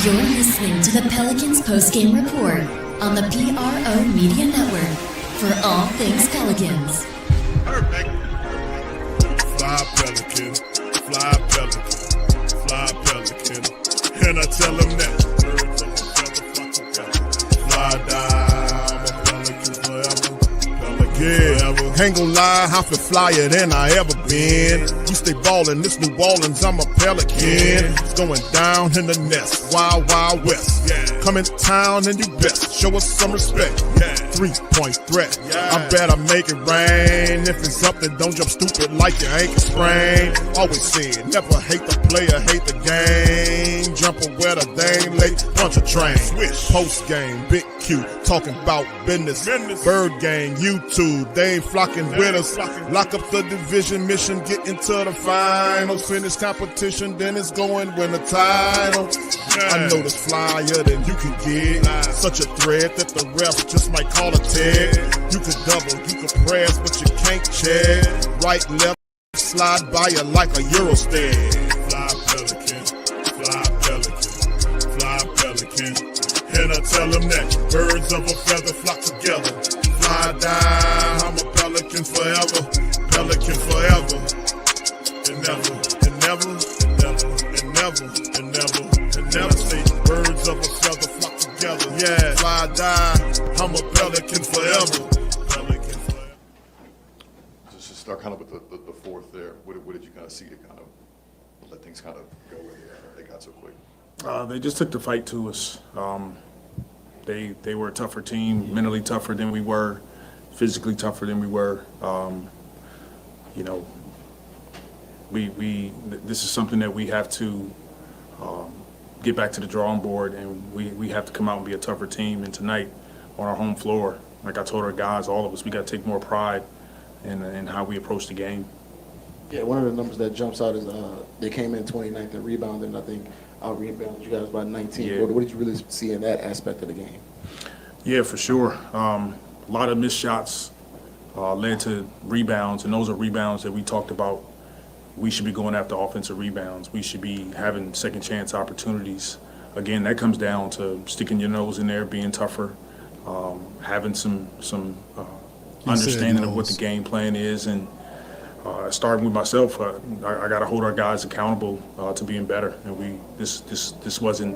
You're listening to the Pelicans postgame report on the PRO Media Network for all things Pelicans. Perfect. Fly Pelican, fly Pelican, fly Pelican. And I tell them that birds of a feather flock together. Fly down, I'm a Pelican forever. Pelican forever. Ain't gon' lie, I feel flyer than I ever been. We stay ballin', this New Orleans, I'm a Pelican. It's going down in the nest, wild, wild west. Come in town and you best, show us some respect. 3-point threat, I better make it rain. If it's up, then don't jump stupid like your ankle sprain. Always said, never hate the player, hate the game. Jumper where the dame late, bunch of trains. Post game, big Q, talking about business. Bird gang, YouTube, they ain't flocking with us. Lock up the division mission, get into the finals. Finish competition, then it's going win the title. I know this flyer than you can get. Such a threat that the ref just might call a tag. You could double, you could press, but you can't check. Right, left, slide by you like a Eurostep. Fly Pelican, fly Pelican, fly Pelican. And I tell them that birds of a feather flock together. Fly down, I'm a Pelican forever, Pelican forever. And never, and never, and never, and never, and never, and never say birds of a feather flock together. Yeah, fly down, I'm a Pelican forever, Pelican forever. Just to start kind of with the fourth there, what did you kind of see to kind of let things kind of go where they got so quick? They just took the fight to us. They were a tougher team, mentally tougher than we were, physically tougher than we were. You know, this is something that we have to get back to the drawing board, and we have to come out and be a tougher team. And tonight, on our home floor, like I told our guys, all of us, we got to take more pride in how we approach the game. Yeah, one of the numbers that jumps out is they came in 29th in rebounding. I think out rebounded you guys by 19. Yeah. What did you really see in that aspect of the game? Yeah, for sure. A lot of missed shots led to rebounds, and those are rebounds that we talked about. We should be going after offensive rebounds. We should be having second chance opportunities. Again, that comes down to sticking your nose in there, being tougher, having some understanding of what the game plan is, and starting with myself, I got to hold our guys accountable to being better. And this wasn't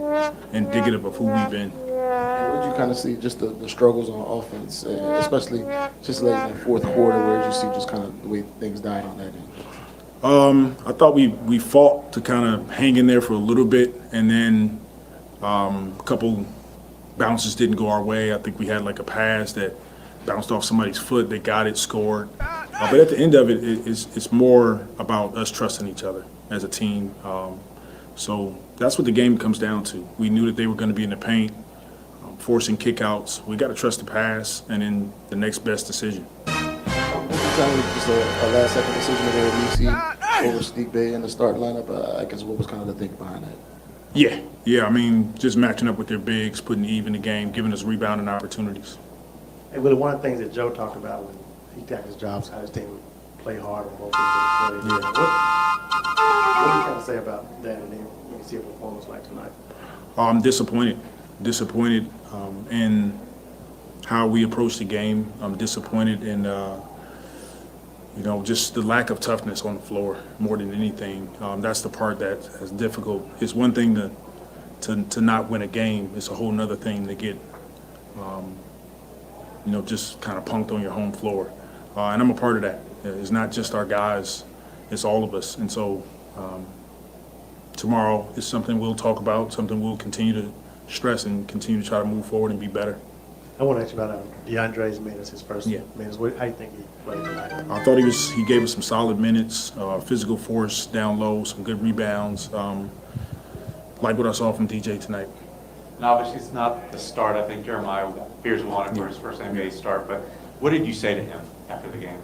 indicative of who we've been. What did you kind of see, just the struggles on offense, especially just late in the fourth quarter, where did you see just kind of the way things died on that end? I thought we fought to kind of hang in there for a little bit, and then a couple bounces didn't go our way. I think we had like a pass that bounced off somebody's foot. They got it, scored. But at the end of it's more about us trusting each other as a team. So that's what the game comes down to. We knew that they were going to be in the paint, forcing kickouts. We got to trust the pass, and then the next best decision. Just a last-second decision there with UC over Steve Bay in the start lineup. I guess what was kind of the thinking behind that? Yeah. I mean, just matching up with their bigs, putting Eve in the game, giving us rebounding opportunities. Hey, Willie, one of the things that Joe talked about when he got his job, how his team would play hard on both ends of the play. Yeah. What do you kind of say about that, and then you can see a performance like tonight? I'm disappointed in how we approach the game. I'm disappointed in just the lack of toughness on the floor more than anything. That's the part that is difficult. It's one thing to not win a game. It's a whole nother thing to get just kind of punked on your home floor. And I'm a part of that. It's not just our guys, it's all of us. And so tomorrow is something we'll talk about, something we'll continue to stress and continue to try to move forward and be better. I want to ask you about DeAndre's minutes, his first minutes. How do you think he played tonight? I thought he gave us some solid minutes, physical force down low, some good rebounds, like what I saw from DJ tonight. And obviously it's not the start. I think Jeremiah Fears wanted for his first NBA start, but what did you say to him after the game?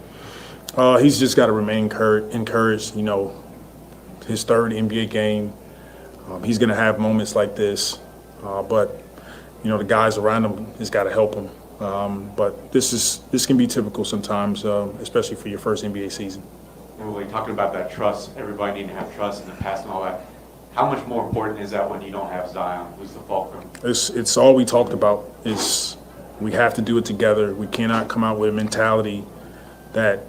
He's just got to remain encouraged. His third NBA game, he's going to have moments like this, but the guys around him has got to help him. But this can be typical sometimes, especially for your first NBA season. And when we're talking about that trust, everybody needing to have trust in the past and all that. How much more important is that when you don't have Zion, who's the fulcrum? It's all we talked about. Is we have to do it together. We cannot come out with a mentality that,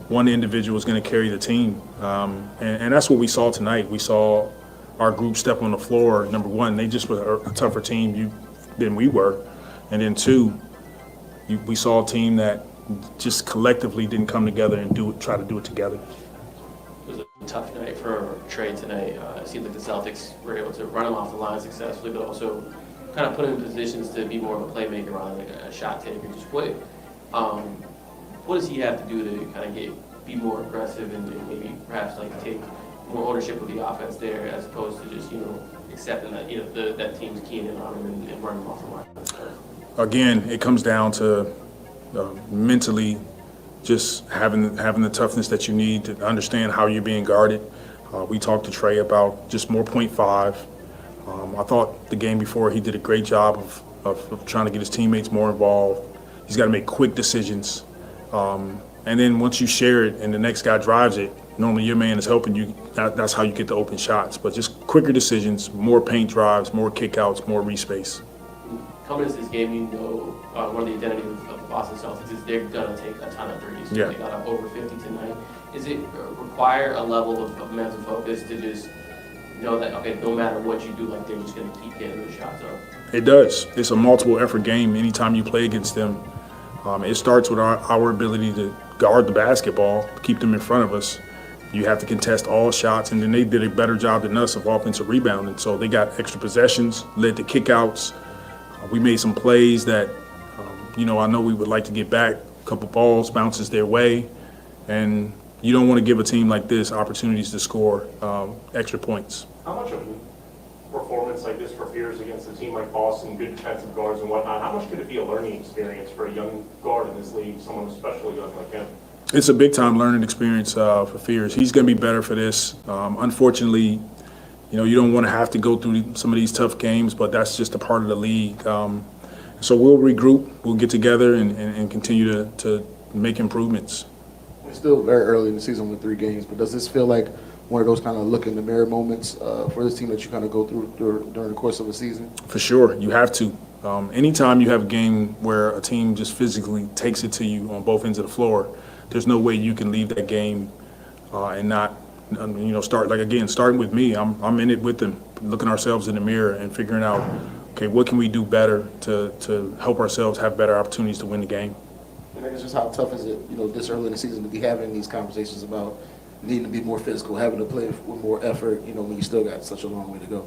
one individual is going to carry the team. And that's what we saw tonight. We saw our group step on the floor. Number one, they just were a tougher team than we were. And then two, we saw a team that just collectively didn't come together and try to do it together. It was a tough night for Trey tonight. It seemed like the Celtics were able to run him off the line successfully, but also kind of put him in positions to be more of a playmaker rather than a shot taker. Just what does he have to do to kind of be more aggressive and maybe perhaps like take more ownership of the offense there, as opposed to just accepting that that team's keying in on him and running him off the line? Again, it comes down to mentally just having the toughness that you need to understand how you're being guarded. We talked to Trey about just more 0.5. I thought the game before he did a great job of trying to get his teammates more involved. He's got to make quick decisions. And then once you share it and the next guy drives it, normally your man is helping you. That's how you get the open shots. But just quicker decisions, more paint drives, more kickouts, more respace. Coming into this game, one of the identity of the Boston Celtics is they're going to take a ton of threes. Yeah. They got up over 50 tonight. Does it require a level of mental focus to just know that, okay, no matter what you do, like they're just going to keep getting the shots up? It does. It's a multiple effort game anytime you play against them. It starts with our ability to guard the basketball, keep them in front of us. You have to contest all shots, and then they did a better job than us of offensive rebounding. So they got extra possessions, led to kickouts. We made some plays that, I know we would like to get back. A couple balls bounces their way, and you don't want to give a team like this opportunities to score extra points. How much of a performance like this for Fears against a team like Boston, good defensive guards and whatnot, how much could it be a learning experience for a young guard in this league, someone especially young like him? It's a big-time learning experience for Fears. He's going to be better for this. Unfortunately, you don't want to have to go through some of these tough games, but that's just a part of the league. So we'll regroup, we'll get together and continue to make improvements. It's still very early in the season with 3 games, but does this feel like one of those kind of look in the mirror moments for this team that you kind of go through during the course of a season? For sure, you have to. Anytime you have a game where a team just physically takes it to you on both ends of the floor, there's no way you can leave that game and not, starting with me. I'm in it with them, looking ourselves in the mirror and figuring out, okay, what can we do better to help ourselves have better opportunities to win the game. And I guess just how tough is it, this early in the season to be having these conversations about needing to be more physical, having to play with more effort, when you still got such a long way to go?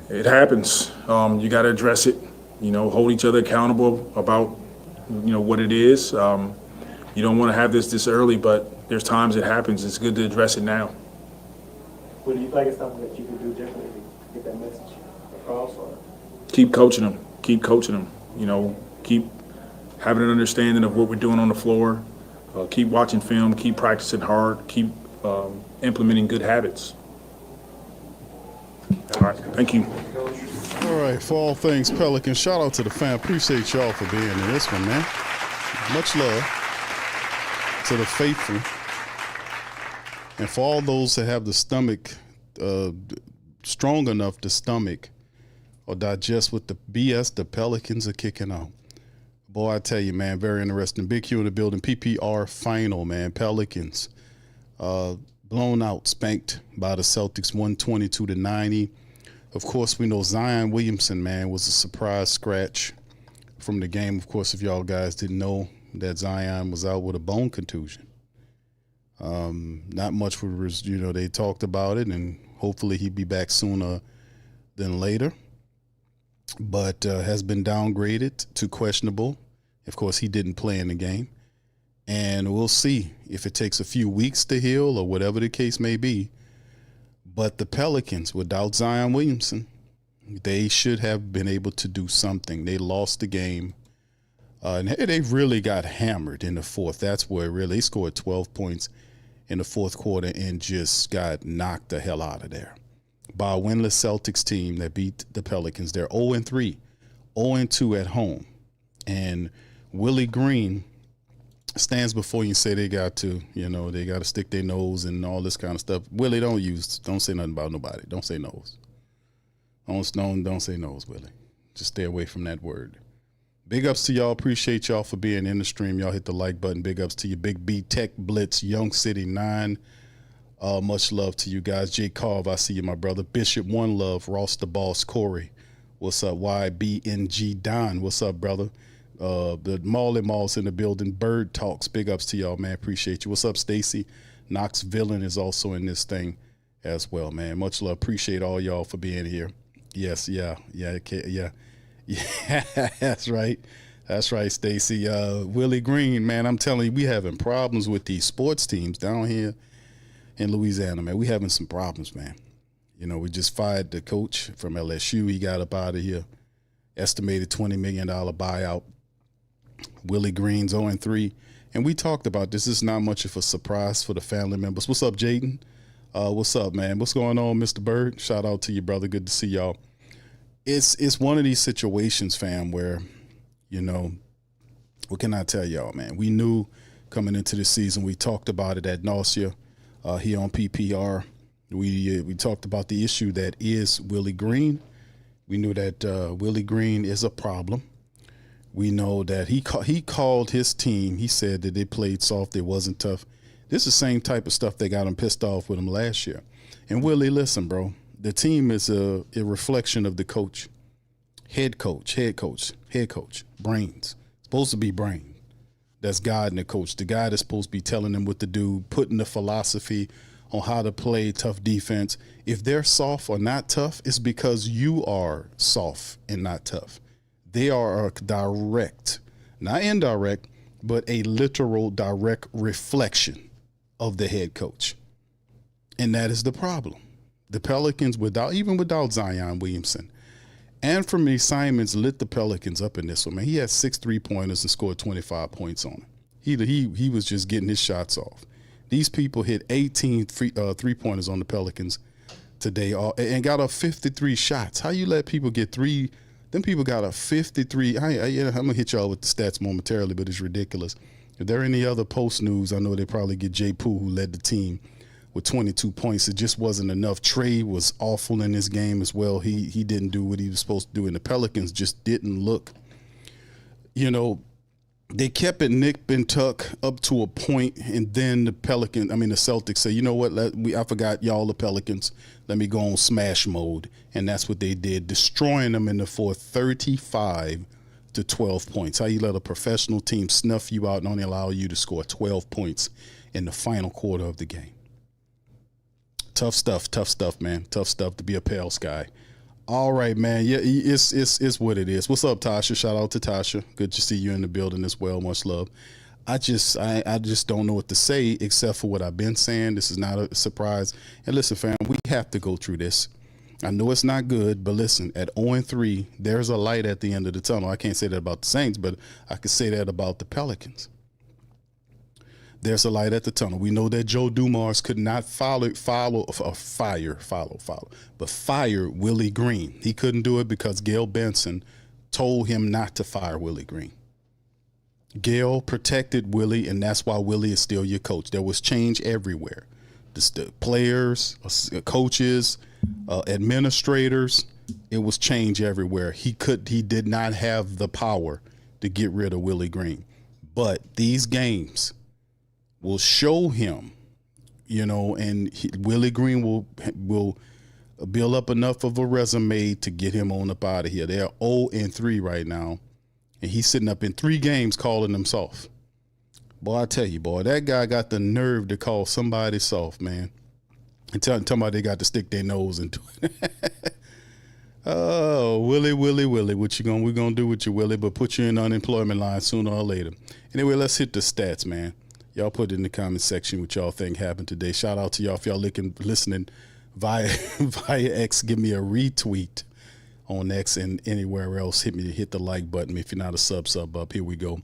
It happens. You got to address it, hold each other accountable about, what it is. You don't want to have this early, but there's times it happens. It's good to address it now. What do you think is something that you can do differently to get that message across? Or? Keep coaching them. Keep having an understanding of what we're doing on the floor. Keep watching film. Keep practicing hard. Keep implementing good habits. All right. Thank you. All right. For all things Pelicans, shout out to the fam. Appreciate y'all for being in this one, man. Much love to the faithful. And for all those that have the stomach strong enough to stomach or digest with the BS the Pelicans are kicking out. Boy, I tell you, man, very interesting. Big Q in the building. PPR final, man. Pelicans blown out, spanked by the Celtics 122-90. Of course, we know Zion Williamson, man, was a surprise scratch from the game. Of course, if y'all guys didn't know that Zion was out with a bone contusion. Not much was, they talked about it, and hopefully he'd be back sooner than later. But has been downgraded to questionable. Of course, he didn't play in the game. And we'll see if it takes a few weeks to heal or whatever the case may be. But the Pelicans, without Zion Williamson, they should have been able to do something. They lost the game. And they really got hammered in the fourth. That's where they scored 12 points in the fourth quarter and just got knocked the hell out of there by a winless Celtics team that beat the Pelicans. They're 0-3, 0-2 at home. And Willie Green stands before you and say they got to, they got to stick their nose and all this kind of stuff. Willie, don't say nothing about nobody. Don't say nose. Don't say nose, Willie. Just stay away from that word. Big ups to y'all. Appreciate y'all for being in the stream. Y'all hit the like button. Big ups to you. Big B, Tech Blitz, Young City 9. Much love to you guys. Jay Carve, I see you, my brother. Bishop, one love. Ross the Boss, Corey. What's up? YBNG Don. What's up, brother? The Mall's in the building. Bird Talks. Big ups to y'all, man. Appreciate you. What's up, Stacy? Knox Villain is also in this thing as well, man. Much love. Appreciate all y'all for being here. Yes, yeah. That's right. That's right, Stacy. Willie Green, man, I'm telling you, we having problems with these sports teams down here in Louisiana, man. We having some problems, man. We just fired the coach from LSU. He got up out of here. Estimated $20 million buyout. Willie Green's 0-3. And we talked about this. This is not much of a surprise for the family members. What's up, Jaden? What's up, man? What's going on, Mr. Bird? Shout out to you, brother. Good to see y'all. It's one of these situations, fam, where, what can I tell y'all, man? We knew coming into the season, we talked about it ad nauseam here on PPR. We talked about the issue that is Willie Green. We knew that Willie Green is a problem. We know that he called his team. He said that they played soft. They wasn't tough. This is the same type of stuff that got him pissed off with him last year. And Willie, listen, bro, the team is a reflection of the coach, head coach, brains. Supposed to be brain. That's guiding the coach. The guy that's supposed to be telling them what to do, putting the philosophy on how to play tough defense. If they're soft or not tough, it's because you are soft and not tough. They are a direct, not indirect, but a literal direct reflection of the head coach. And that is the problem. The Pelicans, without Zion Williamson, and for me, Simons lit the Pelicans up in this one, man. He had 6 3-pointers and scored 25 points on it. He was just getting his shots off. These people hit 18 3-pointers on the Pelicans today and got up 53 shots. How you let people get three? Them people got a 53. I'm going to hit y'all with the stats momentarily, but it's ridiculous. If there are any other post news, I know they probably get Jay Pooh, who led the team with 22 points. It just wasn't enough. Trey was awful in this game as well. He didn't do what he was supposed to do, and the Pelicans just didn't look, they kept it nip and tuck up to a point, and then the Celtics say, you know what, I forgot y'all the Pelicans. Let me go on smash mode. And that's what they did, destroying them in the fourth, 35 to 12 points. How you let a professional team snuff you out and only allow you to score 12 points in the final quarter of the game. Tough stuff, man. Tough stuff to be a Pels guy. All right, man. Yeah, it's what it is. What's up, Tasha? Shout out to Tasha. Good to see you in the building as well. Much love. I just don't know what to say except for what I've been saying. This is not a surprise. And listen, fam, we have to go through this. I know it's not good, but listen, at 0-3, there's a light at the end of the tunnel. I can't say that about the Saints, but I can say that about the Pelicans. There's a light at the tunnel. We know that Joe Dumars could not fire Willie Green. He couldn't do it because Gail Benson told him not to fire Willie Green. Gail protected Willie, and that's why Willie is still your coach. There was change everywhere. The players, coaches, administrators, it was change everywhere. He did not have the power to get rid of Willie Green. But these games will show him, and Willie Green will build up enough of a resume to get him on up out of here. They're 0-3 right now, and he's sitting up in 3 games calling them soft. Boy, I tell you, that guy got the nerve to call somebody soft, man, and tell somebody they got to stick their nose into it. Oh, Willie, what we're gonna do with you, Willie? But put you in unemployment line sooner or later. Anyway, let's hit the stats, man. Y'all put it in the comment section what y'all think happened today. Shout out to y'all if y'all listening via X. Give me a retweet on X and anywhere else. Hit the like button. If you're not a sub up. Here we go.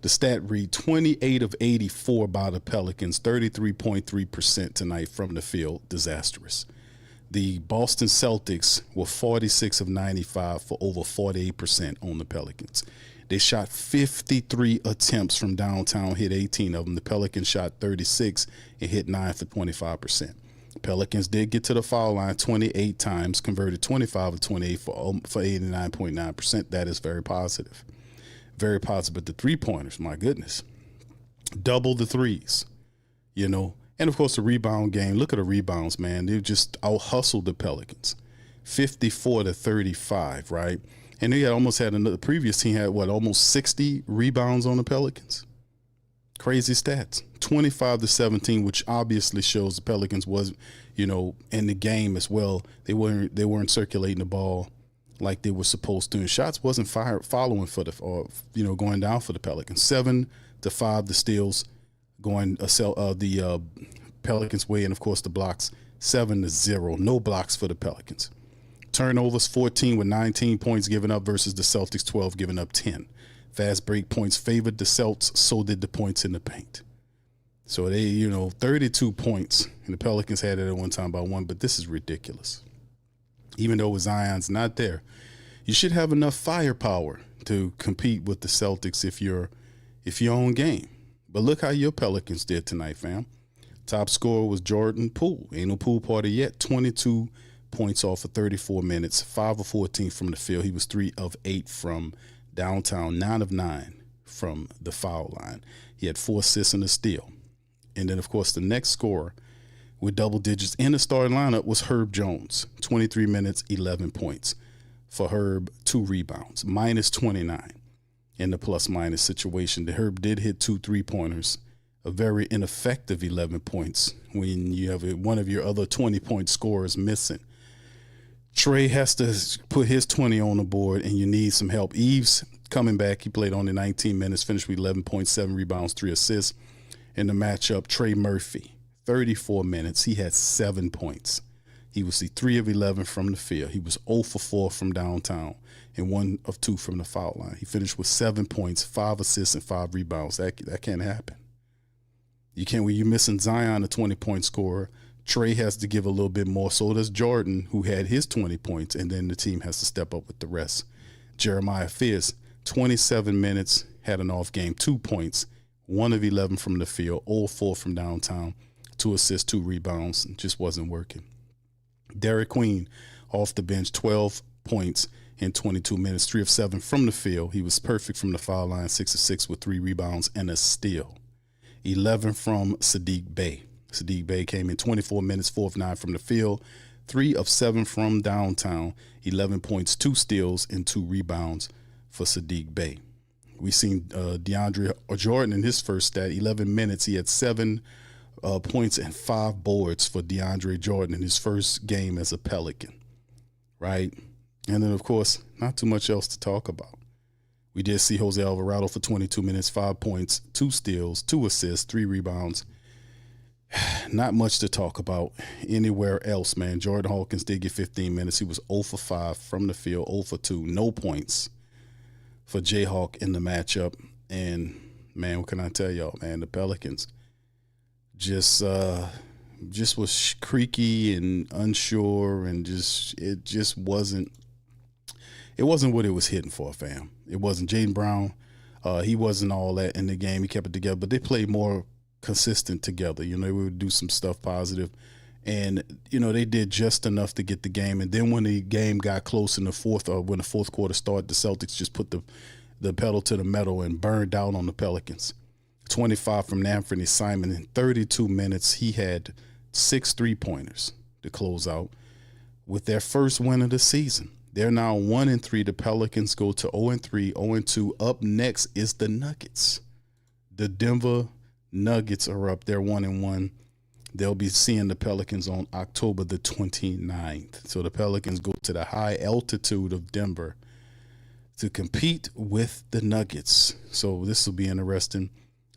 The stat read 28 of 84 by the Pelicans, 33.3% tonight from the field. Disastrous. The Boston Celtics were 46 of 95 for over 48% on the Pelicans. They shot 53 attempts from downtown, hit 18 of them. The Pelicans shot 36 and hit 9 for 25%. Pelicans did get to the foul line 28 times, converted 25 of 28 for 89.9%. That is very positive. Very positive. But the three-pointers, my goodness, double the threes, you know. And, of course, the rebound game. Look at the rebounds, man. They just out-hustled the Pelicans, 54-35, right? And they almost had another. The previous team had, almost 60 rebounds on the Pelicans? Crazy stats. 25-17, which obviously shows the Pelicans was, you know, in the game as well. They weren't circulating the ball like they were supposed to. And shots wasn't following for going down for the Pelicans. 7-5 the steals going the Pelicans' way, and of course the blocks 7-0. No blocks for the Pelicans. Turnovers 14 with 19 points given up versus the Celtics 12 giving up 10. Fast break points favored the Celts, so did the points in the paint. So they, 32 points, and the Pelicans had it at one time by one, but this is ridiculous. Even though Zion's not there, you should have enough firepower to compete with the Celtics if you're on game. But look how your Pelicans did tonight, fam. Top scorer was Jordan Poole. Ain't no pool party yet. 22 points off for 34 minutes, 5 of 14 from the field. He was 3 of 8 from downtown, 9 of 9 from the foul line. He had 4 assists and a steal. And then, of course, the next scorer with double digits in the starting lineup was Herb Jones. 23 minutes, 11 points. For Herb, 2 rebounds, minus 29 in the plus-minus situation. The Herb did hit 2 3-pointers, a very ineffective 11 points when you have one of your other 20-point scorers missing. Trey has to put his 20 on the board, and you need some help. Eves coming back. He played only 19 minutes, finished with 11.7 rebounds, 3 assists. In the matchup, Trey Murphy, 34 minutes. He had 7 points. He was the 3 of 11 from the field. He was 0 for 4 from downtown and 1 of 2 from the foul line. He finished with 7 points, 5 assists, and 5 rebounds. That can't happen. You can't. When you're missing Zion, a 20-point scorer, Trey has to give a little bit more. So does Jordan, who had his 20 points, and then the team has to step up with the rest. Jeremiah Fierce, 27 minutes, had an off game, 2 points, 1 of 11 from the field, 0 4 from downtown, 2 assists, 2 rebounds. It just wasn't working. Derek Queen, off the bench, 12 points in 22 minutes, 3 of 7 from the field. He was perfect from the foul line, 6 of 6 with 3 rebounds and a steal. 11 from Sadiq Bey. Sadiq Bey came in 24 minutes, 4 of 9 from the field, 3 of 7 from downtown, 11 points, 2 steals, and 2 rebounds for Sadiq Bey. We seen DeAndre Jordan in his first stat, 11 minutes. He had 7 points and 5 boards for DeAndre Jordan in his first game as a Pelican, right? And then, of course, not too much else to talk about. We did see Jose Alvarado for 22 minutes, 5 points, 2 steals, 2 assists, 3 rebounds. Not much to talk about anywhere else, man. Jordan Hawkins did get 15 minutes. He was 0 for 5 from the field, 0 for 2, no points for Jayhawk in the matchup. And, man, what can I tell y'all, man? The Pelicans just was creaky and unsure, and it just wasn't what it was hitting for, fam. It wasn't. Jaden Brown, he wasn't all that in the game. He kept it together, but they played more consistent together. They would do some stuff positive, and they did just enough to get the game. And then when the game got close in the fourth, when the fourth quarter started, the Celtics just put the pedal to the metal and burned down on the Pelicans. 25 from Anthony Simon in 32 minutes. He had 6 3-pointers to close out with their first win of the season. They're now 1-3. The Pelicans go to 0-3, 0-2. Up next is the Nuggets. The Denver Nuggets are up. They're 1-1. They'll be seeing the Pelicans on October the 29th. So the Pelicans go to the high altitude of Denver to compete with the Nuggets. So this will be interesting.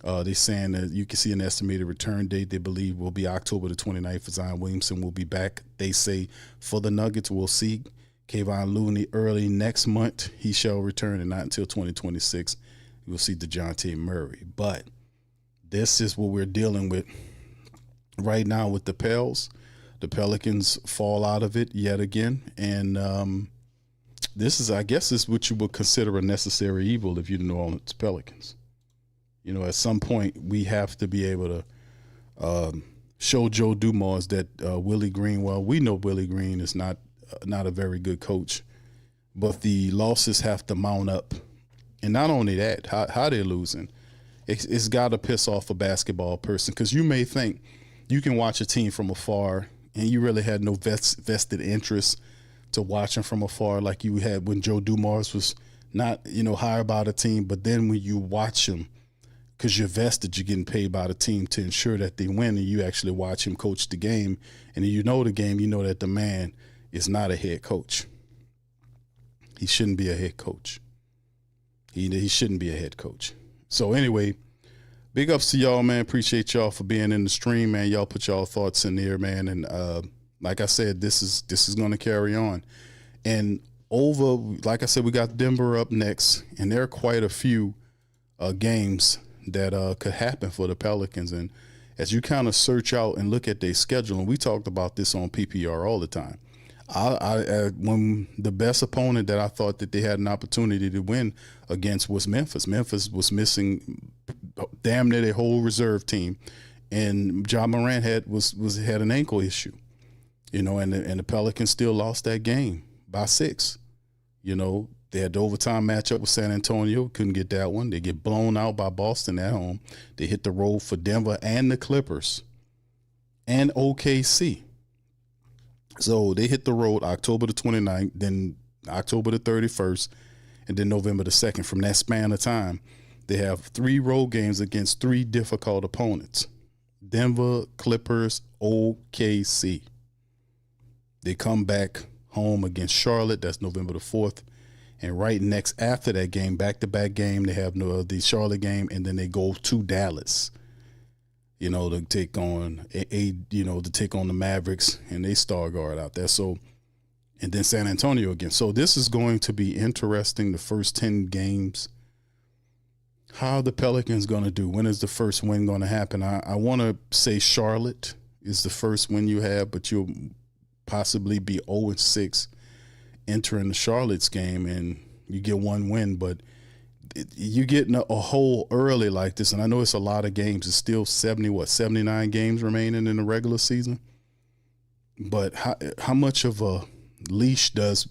They're saying that you can see an estimated return date they believe will be October the 29th. For Zion Williamson will be back. They say for the Nuggets, we'll see Kevon Looney early next month. He shall return, and not until 2026. We'll see DeJounte Murray. But this is what we're dealing with right now with the Pels. The Pelicans fall out of it yet again, and I guess, is what you would consider a necessary evil if you're the New Orleans Pelicans. You know, at some point we have to be able to show Joe Dumars that Willie Green. Well, we know Willie Green is not a very good coach, but the losses have to mount up, and not only that, how they're losing, it's got to piss off a basketball person, because you may think you can watch a team from afar and you really had no vested interest to watching from afar like you had when Joe Dumars was not, hired by the team. But then when you watch him, because you're vested, you're getting paid by the team to ensure that they win, and you actually watch him coach the game, and then the game, you know that the man is not a head coach. He shouldn't be a head coach. He shouldn't be a head coach. So anyway, big ups to y'all, man. Appreciate y'all for being in the stream, man. Y'all put y'all thoughts in there, man. And like I said, this is going to carry on. And like I said, we got Denver up next, and there are quite a few games that could happen for the Pelicans. And as you kind of search out and look at their schedule, and we talked about this on PPR all the time, when the best opponent that I thought that they had an opportunity to win against was Memphis. Memphis was missing damn near their whole reserve team, and Ja Morant had an ankle issue, and the Pelicans still lost that game by 6. They had the overtime matchup with San Antonio, couldn't get that one. They get blown out by Boston at home. They hit the road for Denver and the Clippers and OKC. So they hit the road October the 29th, then October the 31st, and then November the 2nd. From that span of time, they have 3 road games against 3 difficult opponents: Denver, Clippers, OKC. They come back home against Charlotte. That's November the 4th. And right next after that game, back-to-back game, they have the Charlotte game, and then they go to Dallas, to take on the Mavericks and they star guard out there. So, and then San Antonio again. So this is going to be interesting. The first 10 games. How are the Pelicans going to do? When is the first win going to happen? I want to say Charlotte is the first win you have, but you'll possibly be 0-6 entering the Charlotte's game, and you get 1 win, but you getting a hole early like this, and I know it's a lot of games. It's still 79 games remaining in the regular season. But how much of a leash does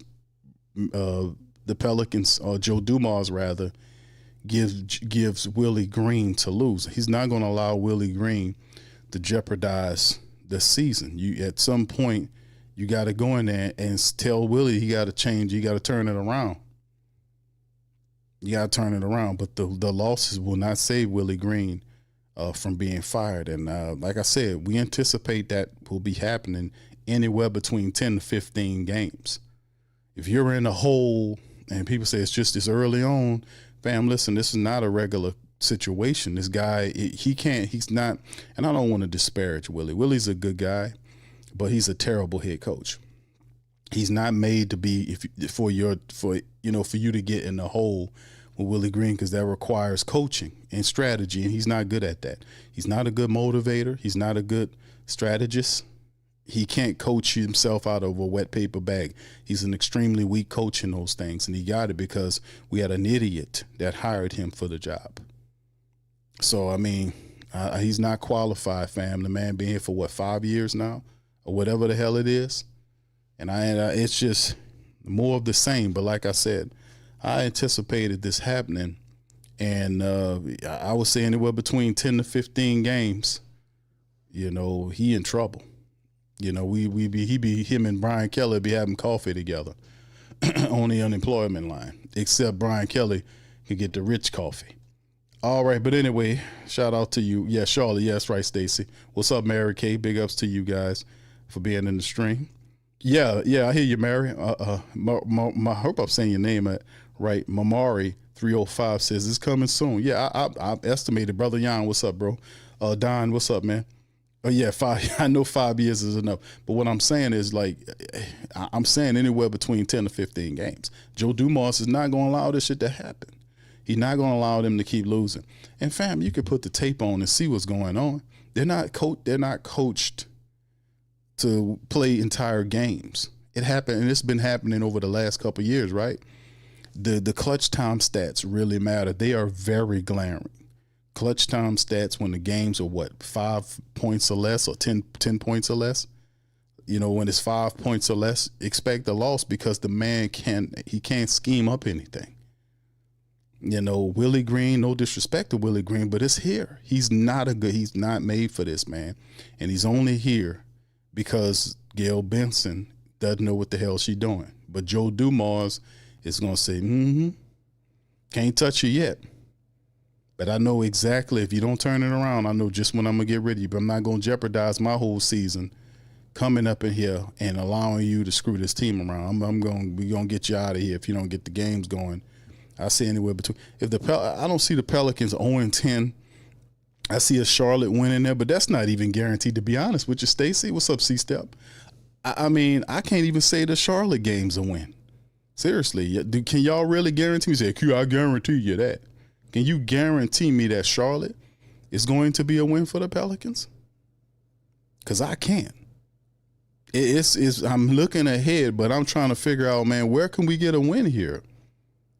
the Pelicans, or Joe Dumars rather, gives Willie Green to lose? He's not going to allow Willie Green to jeopardize the season. At some point, you got to go in there and tell Willie he got to change. You got to turn it around. You got to turn it around. But the losses will not save Willie Green from being fired. And like I said, we anticipate that will be happening anywhere between 10 to 15 games. If you're in a hole and people say it's just this early on, fam, listen, this is not a regular situation. This guy, he's not, and I don't want to disparage Willie. Willie's a good guy, but he's a terrible head coach. He's not made to be for you to get in the hole with Willie Green, because that requires coaching and strategy, and he's not good at that. He's not a good motivator. He's not a good strategist. He can't coach himself out of a wet paper bag. He's an extremely weak coach in those things, and he got it because we had an idiot that hired him for the job. So, I mean, he's not qualified, fam. The man been here for, 5 years now, or whatever the hell it is. And it's just more of the same. But like I said, I anticipated this happening, and I would say anywhere between 10 to 15 games, he in trouble. Him and Brian Kelly be having coffee together on the unemployment line, except Brian Kelly could get the rich coffee. All right, but anyway, shout out to you. Yeah, Charlotte. Yeah, that's right, Stacy. What's up, Mary Kay? Big ups to you guys for being in the stream. Yeah, I hear you, Mary. I hope I'm saying your name right. Mamari 305 says it's coming soon. Yeah, I estimated. Brother Jan, what's up, bro? Don, what's up, man? Yeah, 5. I know 5 years is enough, but what I'm saying is, I'm saying anywhere between 10 to 15 games. Joe Dumars is not going to allow this shit to happen. He's not going to allow them to keep losing. And fam, you can put the tape on and see what's going on. They're not coached to play entire games. It happened, and it's been happening over the last couple of years, right? The clutch time stats really matter. They are very glaring. Clutch time stats when the games are 5 points or less, or 10 points or less. You know, when it's 5 points or less, expect a loss because the man can't scheme up anything. You know, Willie Green, no disrespect to Willie Green, but it's here. He's not made for this, man. And he's only here because Gail Benson doesn't know what the hell she's doing. But Joe Dumars is going to say, can't touch you yet. But I know exactly, if you don't turn it around, I know just when I'm going to get rid of you. But I'm not going to jeopardize my whole season coming up in here and allowing you to screw this team around. We're going to get you out of here if you don't get the games going. I see anywhere between. I don't see the Pelicans 0-10. I see a Charlotte winning there, but that's not even guaranteed, to be honest with you. Stacey, what's up, C-Step? I mean, I can't even say the Charlotte game's a win. Seriously, can y'all really guarantee me? Say, Q, I guarantee you that. Can you guarantee me that Charlotte is going to be a win for the Pelicans? Because I can't. I'm looking ahead, but I'm trying to figure out, man, where can we get a win here?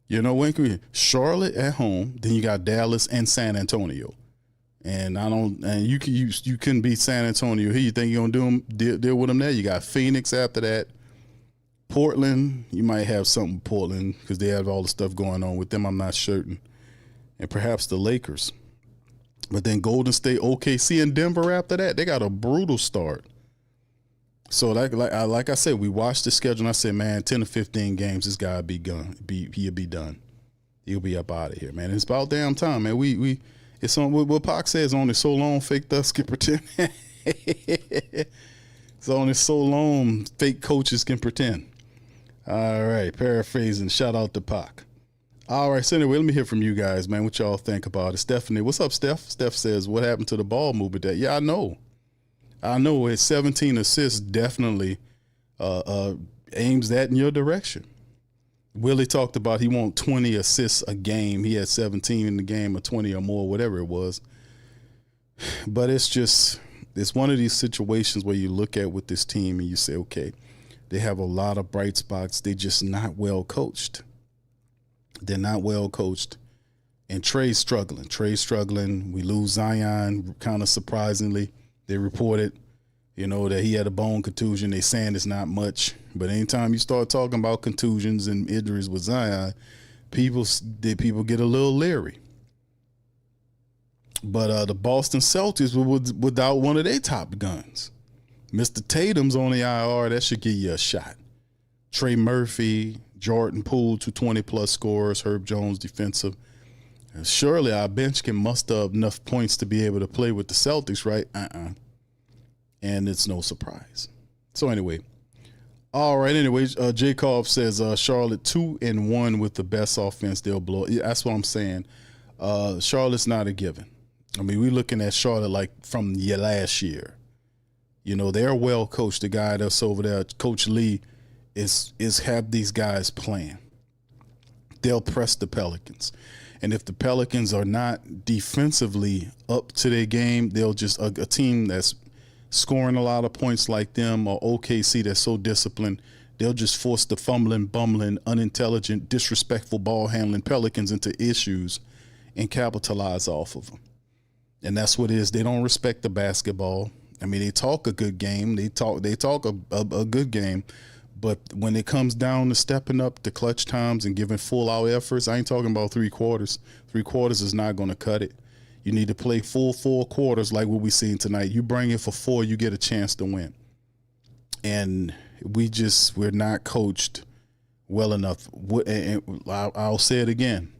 You know, when can we? Charlotte at home, then you got Dallas and San Antonio. And you couldn't beat San Antonio here. You think you're gonna deal with them there? You got Phoenix after that. Portland, you might have something with Portland because they have all the stuff going on with them. I'm not certain. And perhaps the Lakers. But then Golden State, OKC, and Denver after that. They got a brutal start. So like I said, we watched the schedule and I said, man, 10 to 15 games, this guy he'll be done. He'll be up out of here, man. It's about damn time, man. It's on what Pac says, only so long fake thugs can pretend. It's only so long fake coaches can pretend. All right, paraphrasing, shout out to Pac. All right, so anyway, let me hear from you guys, man. What y'all think about it? Stephanie, what's up, Steph? Steph says, what happened to the ball movement there? Yeah, I know. It's 17 assists definitely aims that in your direction. Willie talked about he wants 20 assists a game. He had 17 in the game, or 20 or more, whatever it was. But it's one of these situations where you look at with this team and you say, okay, they have a lot of bright spots. They're just not well coached. They're not well coached. And Trey's struggling. We lose Zion, kind of surprisingly. They reported, that he had a bone contusion. They saying it's not much. But anytime you start talking about contusions and injuries with Zion, people get a little leery. But the Boston Celtics were without one of their top guns. Mr. Tatum's on the IR. That should give you a shot. Trey Murphy, Jordan Poole, 220-plus scorers, Herb Jones defensive. And surely our bench can muster up enough points to be able to play with the Celtics, right? And it's no surprise. So anyway, all right. Anyway, Jacob says Charlotte 2-1 with the best offense. They'll blow. Yeah, that's what I'm saying. Charlotte's not a given. I mean, we're looking at Charlotte like from last year. They're well coached. The guy that's over there, Coach Lee, is have these guys playing. They'll press the Pelicans. And if the Pelicans are not defensively up to their game, they'll just a team that's scoring a lot of points like them, or OKC that's so disciplined, they'll just force the fumbling, bumbling, unintelligent, disrespectful ball handling Pelicans into issues and capitalize off of them. And that's what it is. They don't respect the basketball. I mean, they talk a good game. They talk a good game. But when it comes down to stepping up the clutch times and giving full-out efforts, I ain't talking about 3 quarters. 3 quarters is not going to cut it. You need to play full 4 quarters like what we seen tonight. You bring it for 4, you get a chance to win. And we're not coached well enough. And I'll say it again.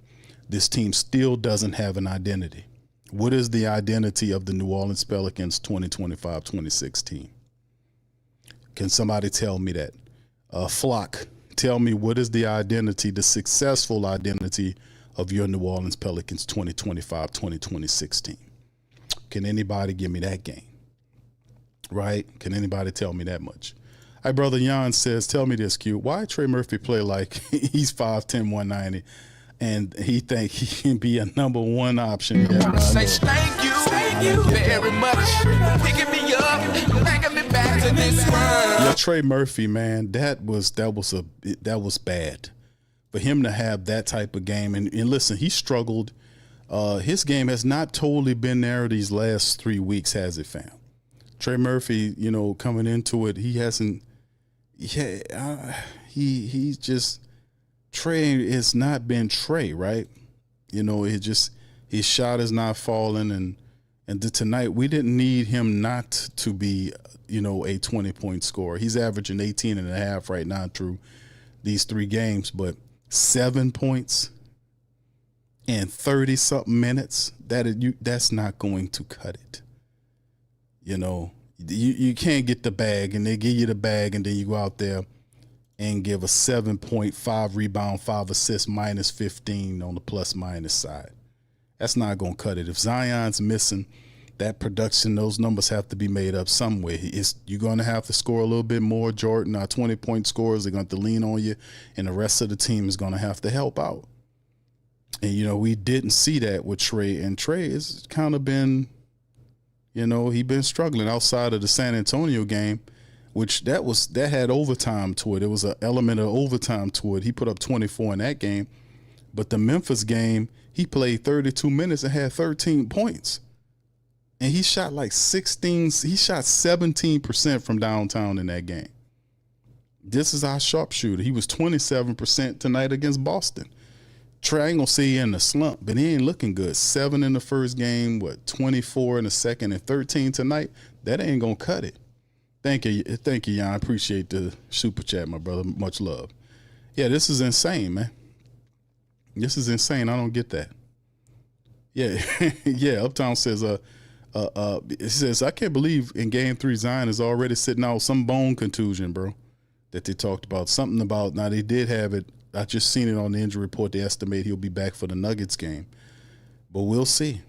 This team still doesn't have an identity. What is the identity of the New Orleans Pelicans 2025-26 team? Can somebody tell me that? Flock, tell me what is the identity, the successful identity of your New Orleans Pelicans 2025-2026 team? Can anybody give me that game? Right? Can anybody tell me that much? Hi, Brother Jan says, tell me this, Q. Why Trey Murphy play like he's 5'10", 190, and he think he can be a number 1 option? Say thank you. Thank you very much. Picking me up, bringing me back to this world. Yeah, Trey Murphy, man, that was bad for him to have that type of game. And listen, he struggled. His game has not totally been there these last 3 weeks, has it, fam? Trey Murphy, you know, coming into it, he hasn't. Yeah, he's just Trey has not been Trey, right? You know, his shot is not falling, and tonight we didn't need him not to be, you know, a 20-point scorer. He's averaging 18 and a half right now through these 3 games, but 7 points in 30-something minutes, that's not going to cut it. You know, you can't get the bag, and they give you the bag, and then you go out there and give a 7.5 rebound, 5 assists, minus 15 on the plus-minus side. That's not going to cut it. If Zion's missing that production, those numbers have to be made up some way. You're going to have to score a little bit more. Jordan, our 20-point scorers, they're going to have to lean on you, and the rest of the team is going to have to help out. And, you know, we didn't see that with Trey, and Trey has kind of been, you know, he been struggling outside of the San Antonio game, which that had overtime to it. It was an element of overtime to it. He put up 24 in that game. But the Memphis game, he played 32 minutes and had 13 points. And he shot like 17% from downtown in that game. This is our sharpshooter. He was 27% tonight against Boston. Trey, I ain't gonna say he in the slump, but he ain't looking good. 7 in the first game, 24 in the second, and 13 tonight. That ain't gonna cut it. Thank you, Jan. I appreciate the super chat, my brother. Much love. Yeah, this is insane, man. This is insane. I don't get that. Yeah, yeah. Uptown says, it says, I can't believe in Game 3 Zion is already sitting out some bone contusion, bro, that they talked about. Something about, now they did have it. I just seen it on the injury report. They estimate he'll be back for the Nuggets game. But we'll see.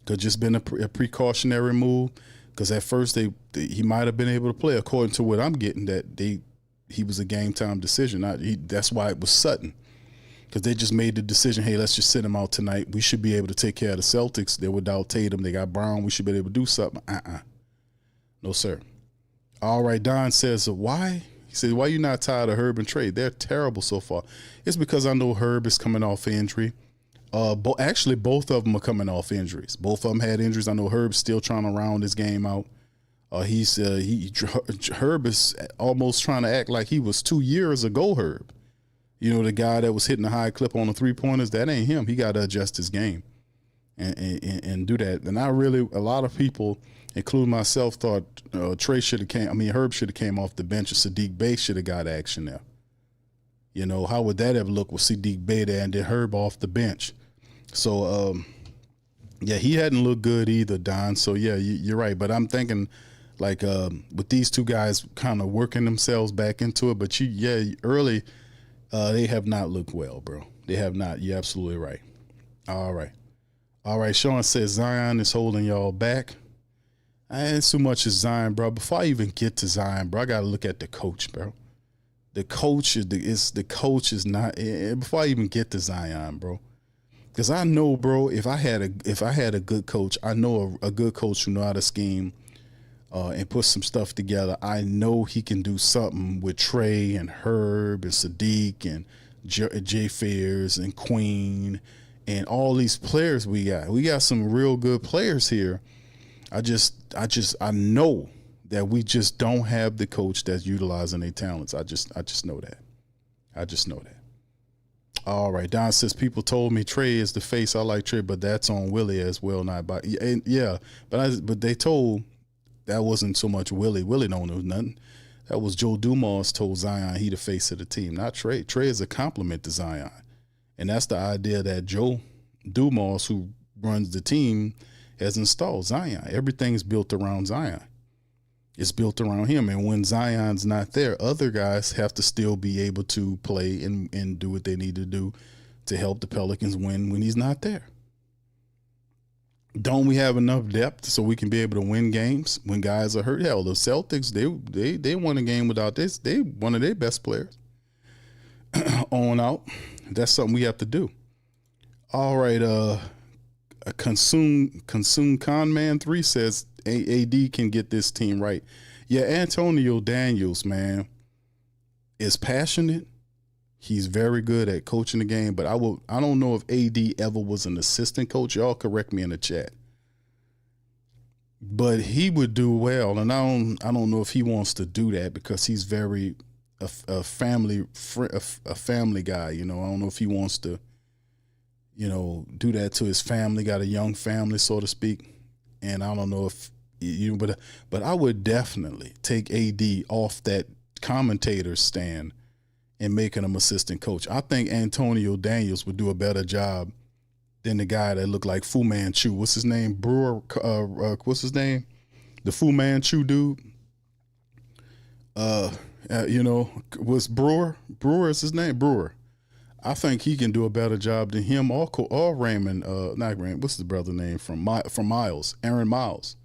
Could just been a precautionary move. Because at first he might have been able to play, according to what I'm getting, that he was a game time decision. That's why it was Sutton. Because they just made the decision, hey, let's just sit him out tonight. We should be able to take care of the Celtics. They're without Tatum. They got Brown. We should be able to do something. No, sir. All right, Don says, why? He said, why you not tired of Herb and Trey? They're terrible so far. It's because I know Herb is coming off injury. Actually, both of them are coming off injuries. Both of them had injuries. I know Herb's still trying to round his game out. Herb is almost trying to act like he was 2 years ago Herb. You know, the guy that was hitting a high clip on the 3-pointers, that ain't him. He got to adjust his game and do that. And a lot of people, including myself, thought Herb should have came off the bench, and Sadiq Bey should have got action there. You know, how would that have looked with Sadiq Bey there and then Herb off the bench? So, yeah, he hadn't looked good either, Don. So, yeah, you're right. But I'm thinking, like, with these two guys kind of working themselves back into it. But, early, they have not looked well, bro. They have not. You're absolutely right. All right. Sean says Zion is holding y'all back. I ain't so much as Zion, bro. Before I even get to Zion, bro, I got to look at the coach, bro. The coach is not. Before I even get to Zion, bro, because I know, bro, if I had a good coach, I know a good coach who know how to scheme and put some stuff together. I know he can do something with Trey and Herb and Sadiq and Jay Fairs and Queen and all these players we got. We got some real good players here. I know that we just don't have the coach that's utilizing their talents. I just know that. All right. Don says, people told me Trey is the face. I like Trey, but that's on Willie as well. But they told that wasn't so much Willie. Willie don't know nothing. That was Joe Dumas told Zion he the face of the team, not Trey. Trey is a compliment to Zion. And that's the idea that Joe Dumas, who runs the team, has installed Zion. Everything's built around Zion. It's built around him. And when Zion's not there, other guys have to still be able to play and do what they need to do to help the Pelicans win when he's not there. Don't we have enough depth so we can be able to win games when guys are hurt? Hell, the Celtics, they won a game without this. They one of their best players on out. That's something we have to do. All right, Consume Conman 3 says AD can get this team right. Yeah, Antonio Daniels, man, is passionate. He's very good at coaching the game, but I don't know if AD ever was an assistant coach. Y'all correct me in the chat. But he would do well, and I don't know if he wants to do that because he's very a family guy. You know, I don't know if he wants to, you know, do that to his family. Got a young family, so to speak, and I don't know if you. But I would definitely take AD off that commentator stand and making him assistant coach. I think Antonio Daniels would do a better job than the guy that looked like Fu Manchu. What's his name? Brewer. What's his name? The Fu Manchu dude. You know, was Brewer? Brewer is his name. Brewer. I think he can do a better job than him or Raymond. Not Raymond. What's the brother name from Miles? Aaron Miles,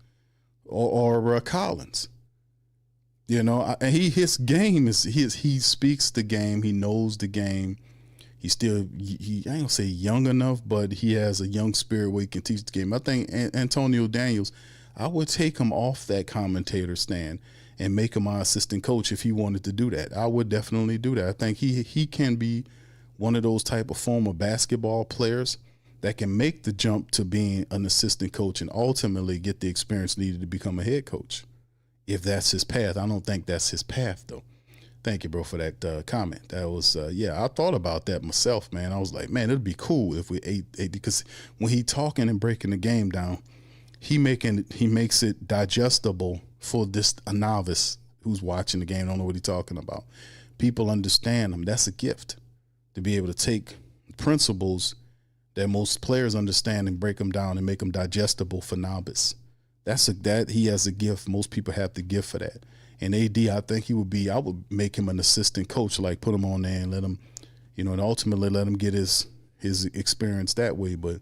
or Collins. You know, and his game is he speaks the game. He knows the game. He's still, I ain't gonna say young enough, but he has a young spirit where he can teach the game. I think Antonio Daniels, I would take him off that commentator stand and make him my assistant coach if he wanted to do that. I would definitely do that. I think he can be one of those type of former basketball players that can make the jump to being an assistant coach and ultimately get the experience needed to become a head coach. If that's his path. I don't think that's his path, though. Thank you, bro, for that comment. That was, I thought about that myself, man. I was like, man, it'd be cool if we ate because when he talking and breaking the game down, he makes it digestible for a novice who's watching the game, don't know what he's talking about. People understand him. That's a gift to be able to take principles that most players understand and break them down and make them digestible for novice. That he has a gift. Most people have the gift for that. And AD, I think I would make him an assistant coach, like put him on there and let him, you know, and ultimately let him get his experience that way. But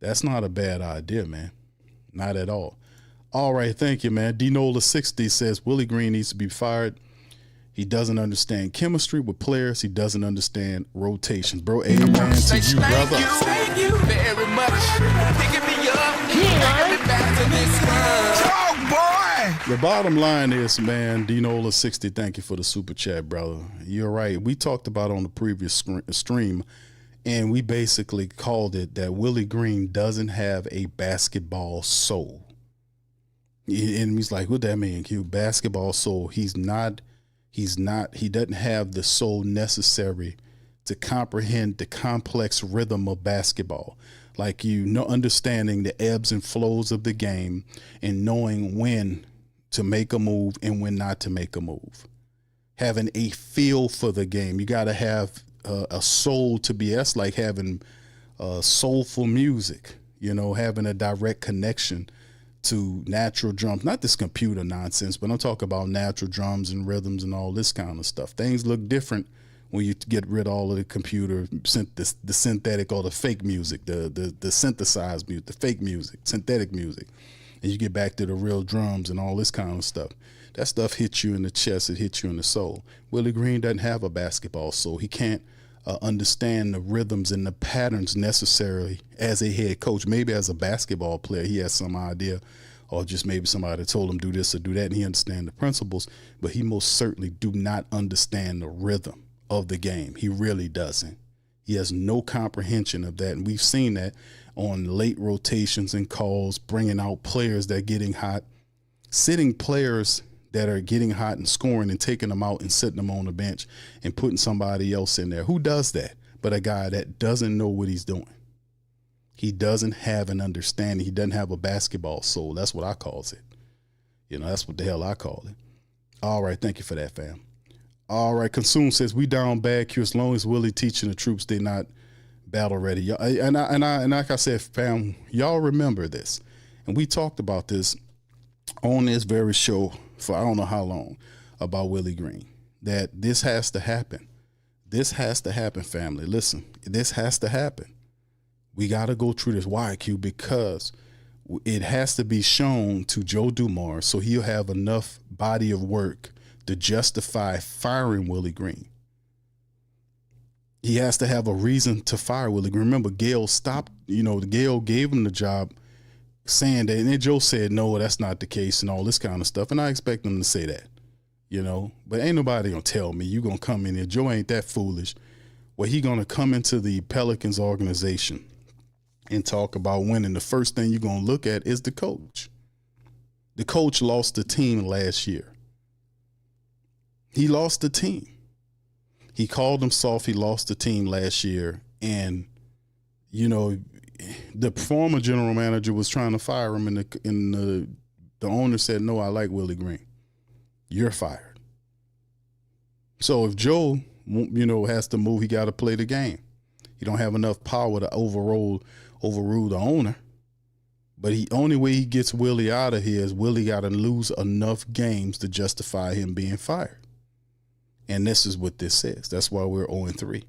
that's not a bad idea, man. Not at all. All right, thank you, man. Dinola60 says Willie Green needs to be fired. He doesn't understand chemistry with players. He doesn't understand rotations. Bro, amen to you, brother. Thank you very much. Picking me up. Taking me back to this world. Talk, boy. The bottom line is, man, Dinola60, thank you for the super chat, brother. You're right. We talked about on the previous stream, and we basically called it that Willie Green doesn't have a basketball soul. And he's like, what that mean? Basketball soul. He doesn't have the soul necessary to comprehend the complex rhythm of basketball. Like, understanding the ebbs and flows of the game and knowing when to make a move and when not to make a move. Having a feel for the game. You got to have a soul to be. That's like having soulful music, having a direct connection to natural drums. Not this computer nonsense, but I'm talking about natural drums and rhythms and all this kind of stuff. Things look different when you get rid of all of the computer, the synthetic or the fake music, the synthesized music, the fake music, synthetic music. And you get back to the real drums and all this kind of stuff. That stuff hits you in the chest, it hits you in the soul. Willie Green doesn't have a basketball soul. He can't understand the rhythms and the patterns necessary as a head coach. Maybe as a basketball player, he has some idea, or just maybe somebody told him do this or do that, and he understands the principles, but he most certainly do not understand the rhythm of the game. He really doesn't. He has no comprehension of that, and we've seen that on late rotations and calls, bringing out players that are getting hot, sitting players that are getting hot and scoring and taking them out and sitting them on the bench and putting somebody else in there. Who does that but a guy that doesn't know what he's doing? He doesn't have an understanding. He doesn't have a basketball soul. That's what I calls it. That's what the hell I call it. All right, thank you for that, fam. All right, Consume says, we down bad, Q, as long as Willie teaching the troops, they not battle ready. And like I said, fam, y'all remember this. And we talked about this on this very show for I don't know how long about Willie Green, that this has to happen. This has to happen, family. Listen, this has to happen. We got to go through this. Why, Q? Because it has to be shown to Joe Dumars so he'll have enough body of work to justify firing Willie Green. He has to have a reason to fire Willie Green. Remember, Gail stopped the Gale gave him the job saying that, and then Joe said, no, that's not the case and all this kind of stuff. And I expect them to say that, but ain't nobody going to tell me you going to come in here. Joe ain't that foolish. Well, he going to come into the Pelicans organization and talk about winning. The first thing you're going to look at is the coach. The coach lost the team last year. He lost the team. He called him soft. He lost the team last year. And, the former general manager was trying to fire him, and the owner said, no, I like Willie Green. You're fired. So if Joe, has to move, he got to play the game. He don't have enough power to overrule the owner. But only way he gets Willie out of here is Willie got to lose enough games to justify him being fired. And this is what this says. That's why we're 0-3.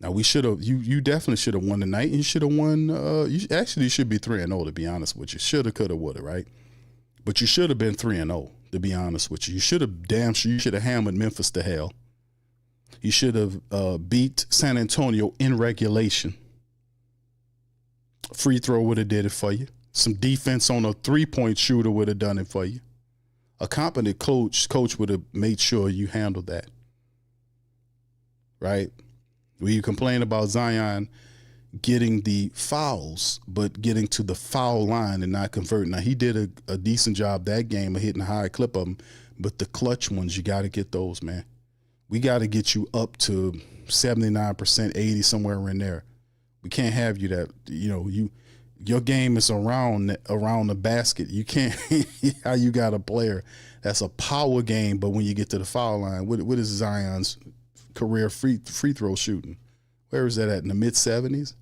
Now we should have. You definitely should have won tonight. You should have won. You should be 3-0. To be honest with you, shoulda, coulda, woulda, right? But you should have been 3-0. To be honest with you, you should have You should have hammered Memphis to hell. You should have beat San Antonio in regulation. Free throw would have did it for you. Some defense on a 3-point shooter would have done it for you. A competent coach would have made sure you handled that. Right? When you complain about Zion getting the fouls, but getting to the foul line and not converting. Now, he did a decent job that game of hitting a high clip of them, but the clutch ones, you got to get those, man. We got to get you up to 79%, 80, somewhere in there. We can't have you that, your game is around the basket. You can't, how you got a player that's a power game, but when you get to the foul line, what is Zion's career free throw shooting? Where is that at, in the mid-70s?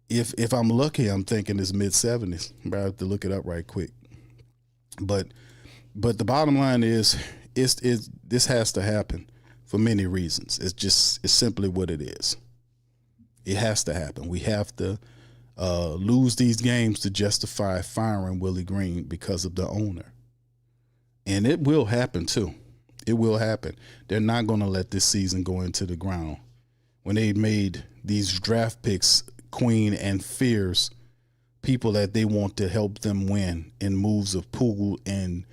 If I'm lucky, I'm thinking it's mid-70s. I have to look it up right quick. But the bottom line is, this has to happen for many reasons. It's simply what it is. It has to happen. We have to lose these games to justify firing Willie Green because of the owner. And it will happen too. It will happen. They're not going to let this season go into the ground. When they made these draft picks Queen and Fierce, people that they want to help them win in moves of Poole and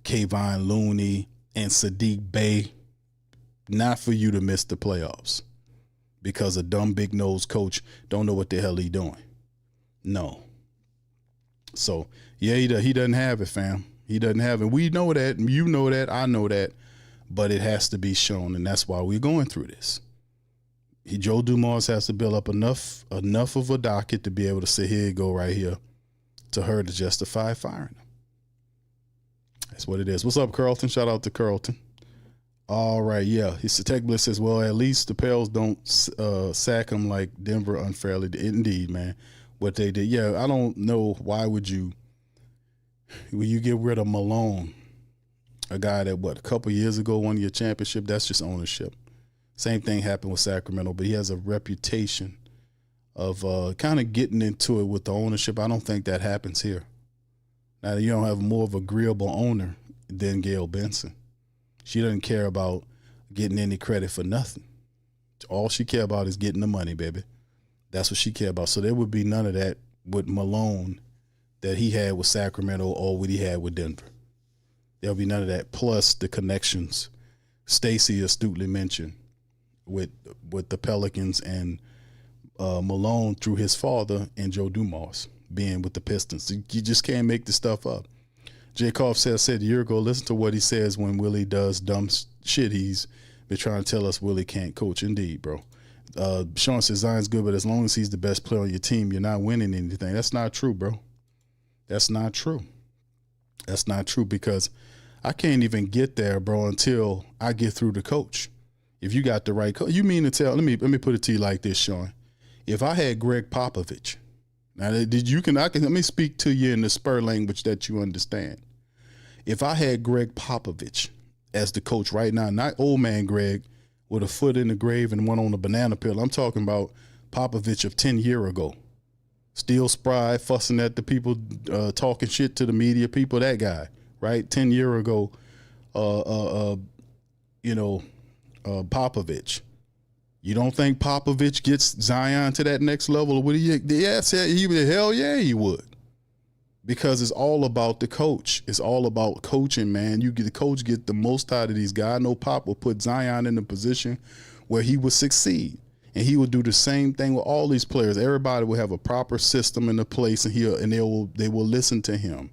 Kayvon Looney and Sadiq Bey, not for you to miss the playoffs because a dumb big nose coach don't know what the hell he doing. No. So, yeah, he doesn't have it, fam. He doesn't have it. We know that. You know that. I know that. But it has to be shown, and that's why we're going through this. Joe Dumars has to build up enough of a docket to be able to say, here you go right here, to her to justify firing him. That's what it is. What's up, Carlton? Shout out to Carlton. All right, yeah. Tech Bliss says, well, at least the Pels don't sack him like Denver unfairly did. Indeed, man, what they did. Yeah, I don't know why would you get rid of Malone, a guy that, a couple years ago won your championship? That's just ownership. Same thing happened with Sacramento, but he has a reputation of kind of getting into it with the ownership. I don't think that happens here. Now, you don't have more of an agreeable owner than Gail Benson. She doesn't care about getting any credit for nothing. All she care about is getting the money, baby. That's what she care about. So there would be none of that with Malone that he had with Sacramento or what he had with Denver. There'll be none of that. Plus the connections Stacey astutely mentioned with the Pelicans and Malone through his father and Joe Dumars being with the Pistons. You just can't make this stuff up. Jacob said a year ago, listen to what he says when Willie does dumb shit. He's been trying to tell us Willie can't coach. Indeed, bro. Sean says Zion's good, but as long as he's the best player on your team, you're not winning anything. That's not true, bro. That's not true. That's not true because I can't even get there, bro, until I get through the coach. If you got the right coach, you mean to tell? Let me put it to you like this, Sean. If I had Greg Popovich, now let me speak to you in the Spur language that you understand. If I had Greg Popovich as the coach right now, not old man Greg with a foot in the grave and one on the banana peel. I'm talking about Popovich of 10 years ago. Still spry, fussing at the people, talking shit to the media people, that guy, right? 10 years ago, Popovich. You don't think Popovich gets Zion to that next level? Would he? Yes, he would. Hell yeah, he would. Because it's all about the coach. It's all about coaching, man. The coach get the most out of these guys. I know Pop will put Zion in a position where he would succeed. And he would do the same thing with all these players. Everybody will have a proper system in the place, and they will listen to him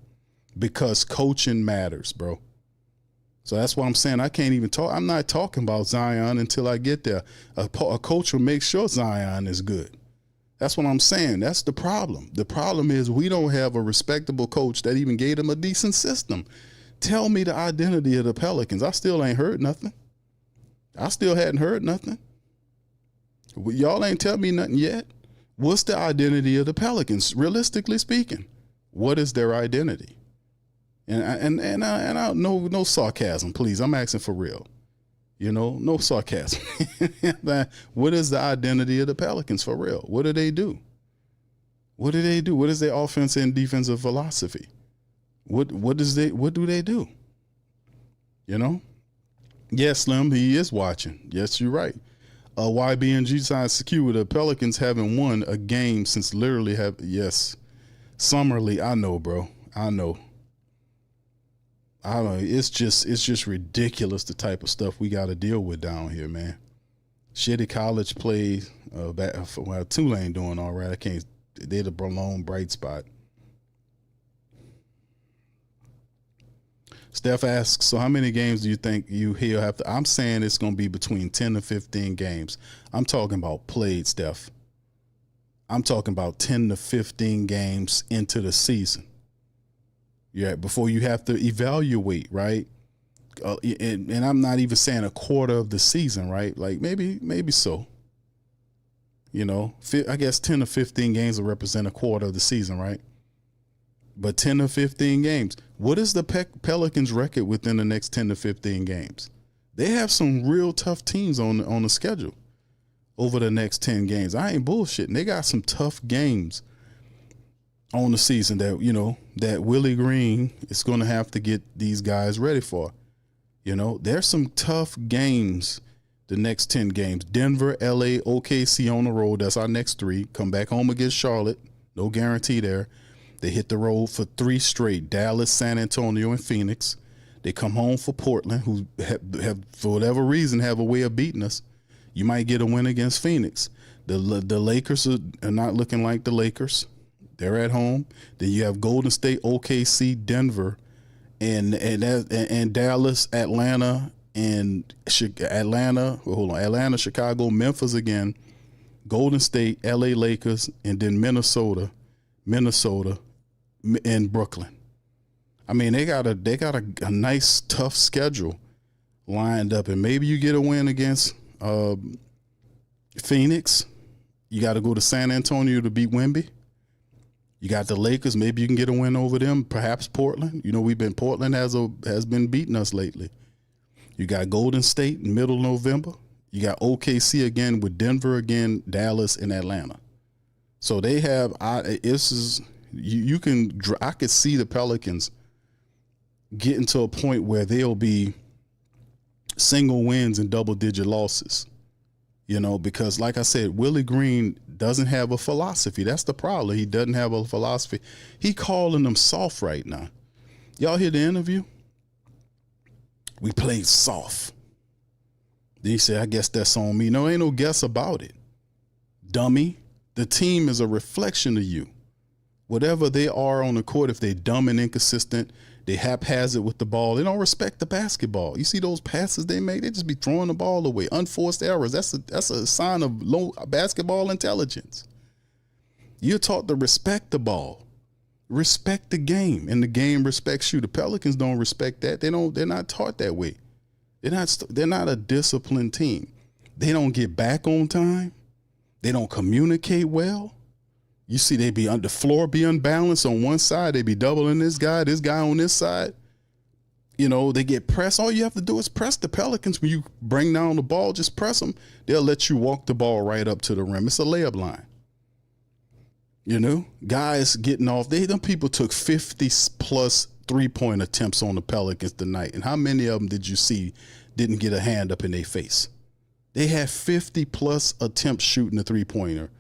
because coaching matters, bro. So that's why I'm saying I can't even talk. I'm not talking about Zion until I get there. A coach will make sure Zion is good. That's what I'm saying. That's the problem. The problem is we don't have a respectable coach that even gave them a decent system. Tell me the identity of the Pelicans. I still ain't heard nothing. I still hadn't heard nothing. Y'all ain't tell me nothing yet. What's the identity of the Pelicans? Realistically speaking, what is their identity? And I no sarcasm, please. I'm asking for real. No sarcasm. What is the identity of the Pelicans for real? What do they do? What do they do? What is their offense and defensive philosophy? What do they do? Yes, Slim, he is watching. Yes, you're right. YBNG side secure. The Pelicans haven't won a game since yes. Summerly, I know, bro. I know. It's just ridiculous the type of stuff we got to deal with down here, man. Shitty college play. Tulane doing all right. They're the lone bright spot. Steph asks, so how many games do you think he'll have to? I'm saying it's going to be between 10 to 15 games. I'm talking about played, Steph. I'm talking about 10 to 15 games into the season. Yeah, before you have to evaluate, right? And I'm not even saying a quarter of the season, right? Like maybe so. I guess 10 to 15 games will represent a quarter of the season, right? But 10 to 15 games. What is the Pelicans' record within the next 10 to 15 games? They have some real tough teams on the schedule over the next 10 games. I ain't bullshitting. They got some tough games on the season that Willie Green is going to have to get these guys ready for. There's some tough games the next 10 games. Denver, LA, OKC on the road. That's our next 3. Come back home against Charlotte. No guarantee there. They hit the road for 3 straight, Dallas, San Antonio, and Phoenix. They come home for Portland, who have for whatever reason, have a way of beating us. You might get a win against Phoenix. The Lakers are not looking like the Lakers. They're at home. Then you have Golden State, OKC, Denver, and Dallas, Atlanta, and Atlanta, Chicago, Memphis again, Golden State, LA Lakers, and then Minnesota, and Brooklyn. I mean, they got a nice tough schedule lined up, and maybe you get a win against Phoenix. You got to go to San Antonio to beat Wemby. You got the Lakers. Maybe you can get a win over them. Perhaps Portland. Portland has been beating us lately. You got Golden State in middle November. You got OKC again with Denver again, Dallas, and Atlanta. So they have. I could see the Pelicans getting to a point where they'll be single wins and double-digit losses. Because like I said, Willie Green doesn't have a philosophy. That's the problem. He doesn't have a philosophy. He calling them soft right now. Y'all hear the interview? We played soft. Then he said, I guess that's on me. No, ain't no guess about it. Dummy. The team is a reflection of you. Whatever they are on the court, if they're dumb and inconsistent, they haphazard with the ball, they don't respect the basketball. You see those passes they make, they just be throwing the ball away. Unforced errors, that's a sign of low basketball intelligence. You're taught to respect the ball, respect the game, and the game respects you. The Pelicans don't respect that. They're not taught that way. They're not a disciplined team. They don't get back on time. They don't communicate well. You see, they be on the floor, be unbalanced on one side. They be doubling this guy on this side. They get pressed. All you have to do is press the Pelicans. When you bring down the ball, just press them. They'll let you walk the ball right up to the rim. It's a layup line. Guys getting off. Them people took 50 plus 3-point attempts on the Pelicans tonight. And how many of them did you see didn't get a hand up in their face? They had 50-plus attempts shooting a three-pointer,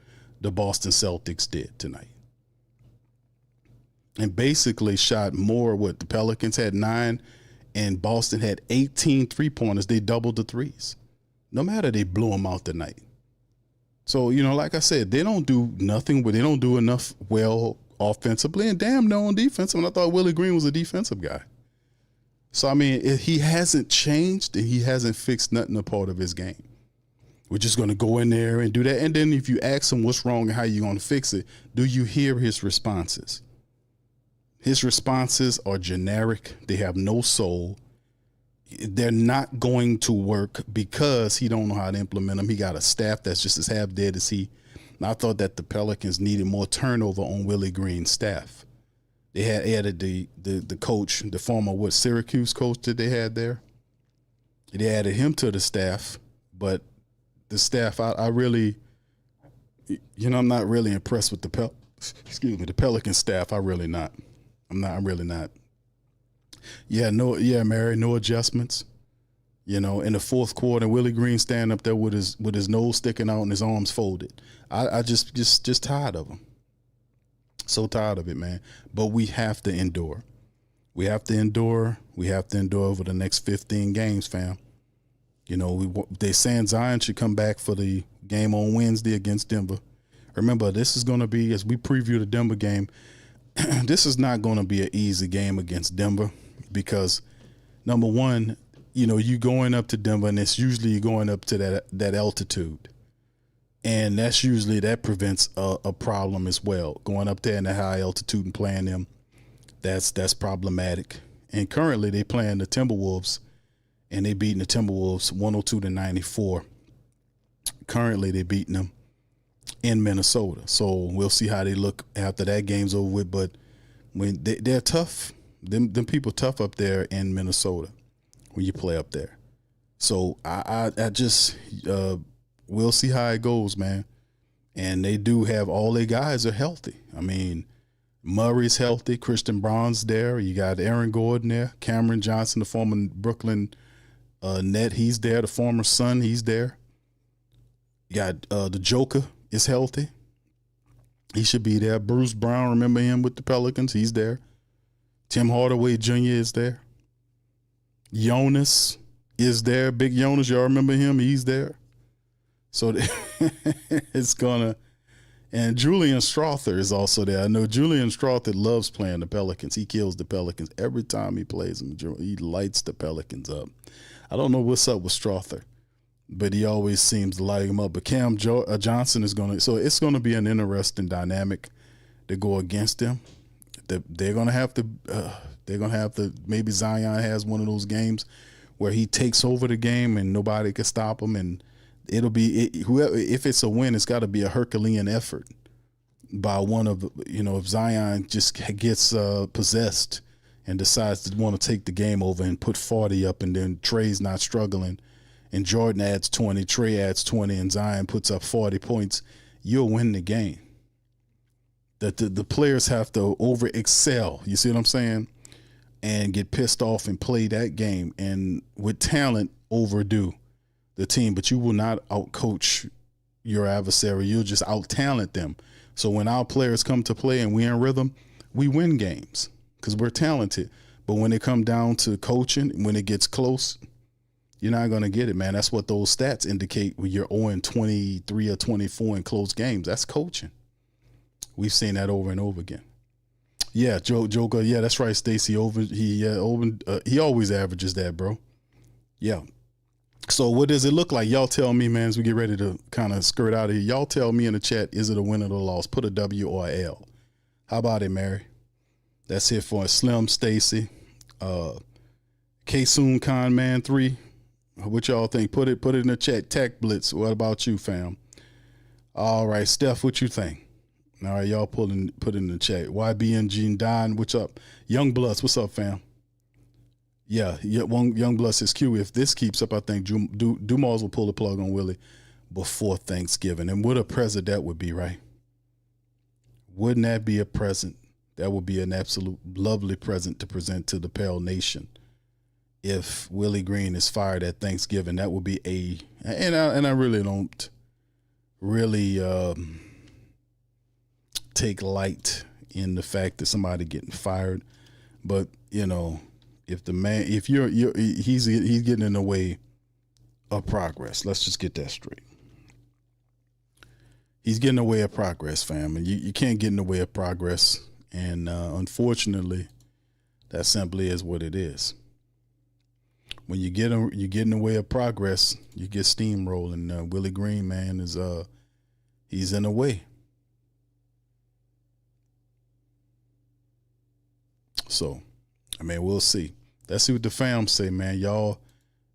the Boston Celtics did tonight. And basically shot more. The Pelicans had 9, and Boston had 18 three-pointers. They doubled the threes. No matter, they blew them out tonight. So, like I said, they don't do nothing, but they don't do enough well offensively, and damn no on defense. And I thought Willie Green was a defensive guy. So, I mean, he hasn't changed, and he hasn't fixed nothing a part of his game. We're just going to go in there and do that. And then if you ask him what's wrong and how you're going to fix it, do you hear his responses? His responses are generic. They have no soul. They're not going to work because he don't know how to implement them. He got a staff that's just as half dead as he. And I thought that the Pelicans needed more turnover on Willie Green's staff. They had added the coach, the former Syracuse coach that they had there. They added him to the staff, but the staff, I really, I'm not really impressed with the Pelican staff. I'm really not. Mary, no adjustments. In the fourth quarter, Willie Green standing up there with his nose sticking out and his arms folded. I just tired of him. So tired of it, man. But we have to endure. We have to endure over the next 15 games, fam. They saying Zion should come back for the game on Wednesday against Denver. Remember, this is going to be, as we preview the Denver game, this is not going to be an easy game against Denver because, number one, you going up to Denver, and it's usually you're going up to that altitude. And that prevents a problem as well. Going up there in the high altitude and playing them, that's problematic. And currently they playing the Timberwolves, and they beating the Timberwolves 102-94. Currently they beating them in Minnesota. So we'll see how they look after that game's over with. But when they're tough, them people tough up there in Minnesota when you play up there. So I just we'll see how it goes, man. And they do have all their guys are healthy. I mean, Murray's healthy. Christian Braun's there. You got Aaron Gordon there. Cameron Johnson, the former Brooklyn Net, he's there. The former Sun, he's there. You got the Joker is healthy. He should be there. Bruce Brown, remember him with the Pelicans? He's there. Tim Hardaway Jr. is there. Jonas is there. Big Jonas, y'all remember him? He's there. So it's gonna, and Julian Strother is also there. I know Julian Strother loves playing the Pelicans. He kills the Pelicans every time he plays them. He lights the Pelicans up. I don't know what's up with Strother, but he always seems to light him up. But Cam Johnson is gonna, so it's gonna be an interesting dynamic to go against them. They're gonna have to. Maybe Zion has one of those games where he takes over the game and nobody can stop him, and it'll be whoever. If it's a win, it's got to be a Herculean effort by one of if Zion just gets possessed and decides to want to take the game over and put 40 up, and then Trey's not struggling, and Jordan adds 20, Trey adds 20, and Zion puts up 40 points, you'll win the game. That the players have to over excel. You see what I'm saying? And get pissed off and play that game, and with talent overdo the team, but you will not outcoach your adversary. You'll just out-talent them. So when our players come to play and we're in rhythm, we win games because we're talented. But when it come down to coaching, when it gets close, you're not going to get it, man. That's what those stats indicate when you're 0-23 or 24 in close games. That's coaching. We've seen that over and over again. Yeah, Joker. Yeah, that's right, Stacey. He always averages that, bro. Yeah. So what does it look like? Y'all tell me, man, as we get ready to kind of skirt out of here. Y'all tell me in the chat, is it a win or a loss? Put a W or a L. How about it, Mary? That's it for Slim, Stacey. K-Soon Con Man 3. What y'all think? Put it in the chat. Tech Blitz. What about you, fam? All right, Steph, what you think? All right, y'all put in the chat. YBNG and Don, what's up? Young Bloods, what's up, fam? Yeah, Young Blood says, Q, if this keeps up, I think Dumas will pull the plug on Willie before Thanksgiving. And what a present that would be, right? Wouldn't that be a present? That would be an absolute lovely present to present to the Pels Nation. If Willie Green is fired at Thanksgiving, that would be And I really don't really take light in the fact that somebody getting fired. But, if the man, if he's getting in the way of progress. Let's just get that straight. He's getting in the way of progress, fam. And you can't get in the way of progress. And unfortunately, that simply is what it is. When you get in the way of progress, you get steamrolling. Willie Green, man, he's in the way. So, we'll see. Let's see what the fam say, man. Y'all,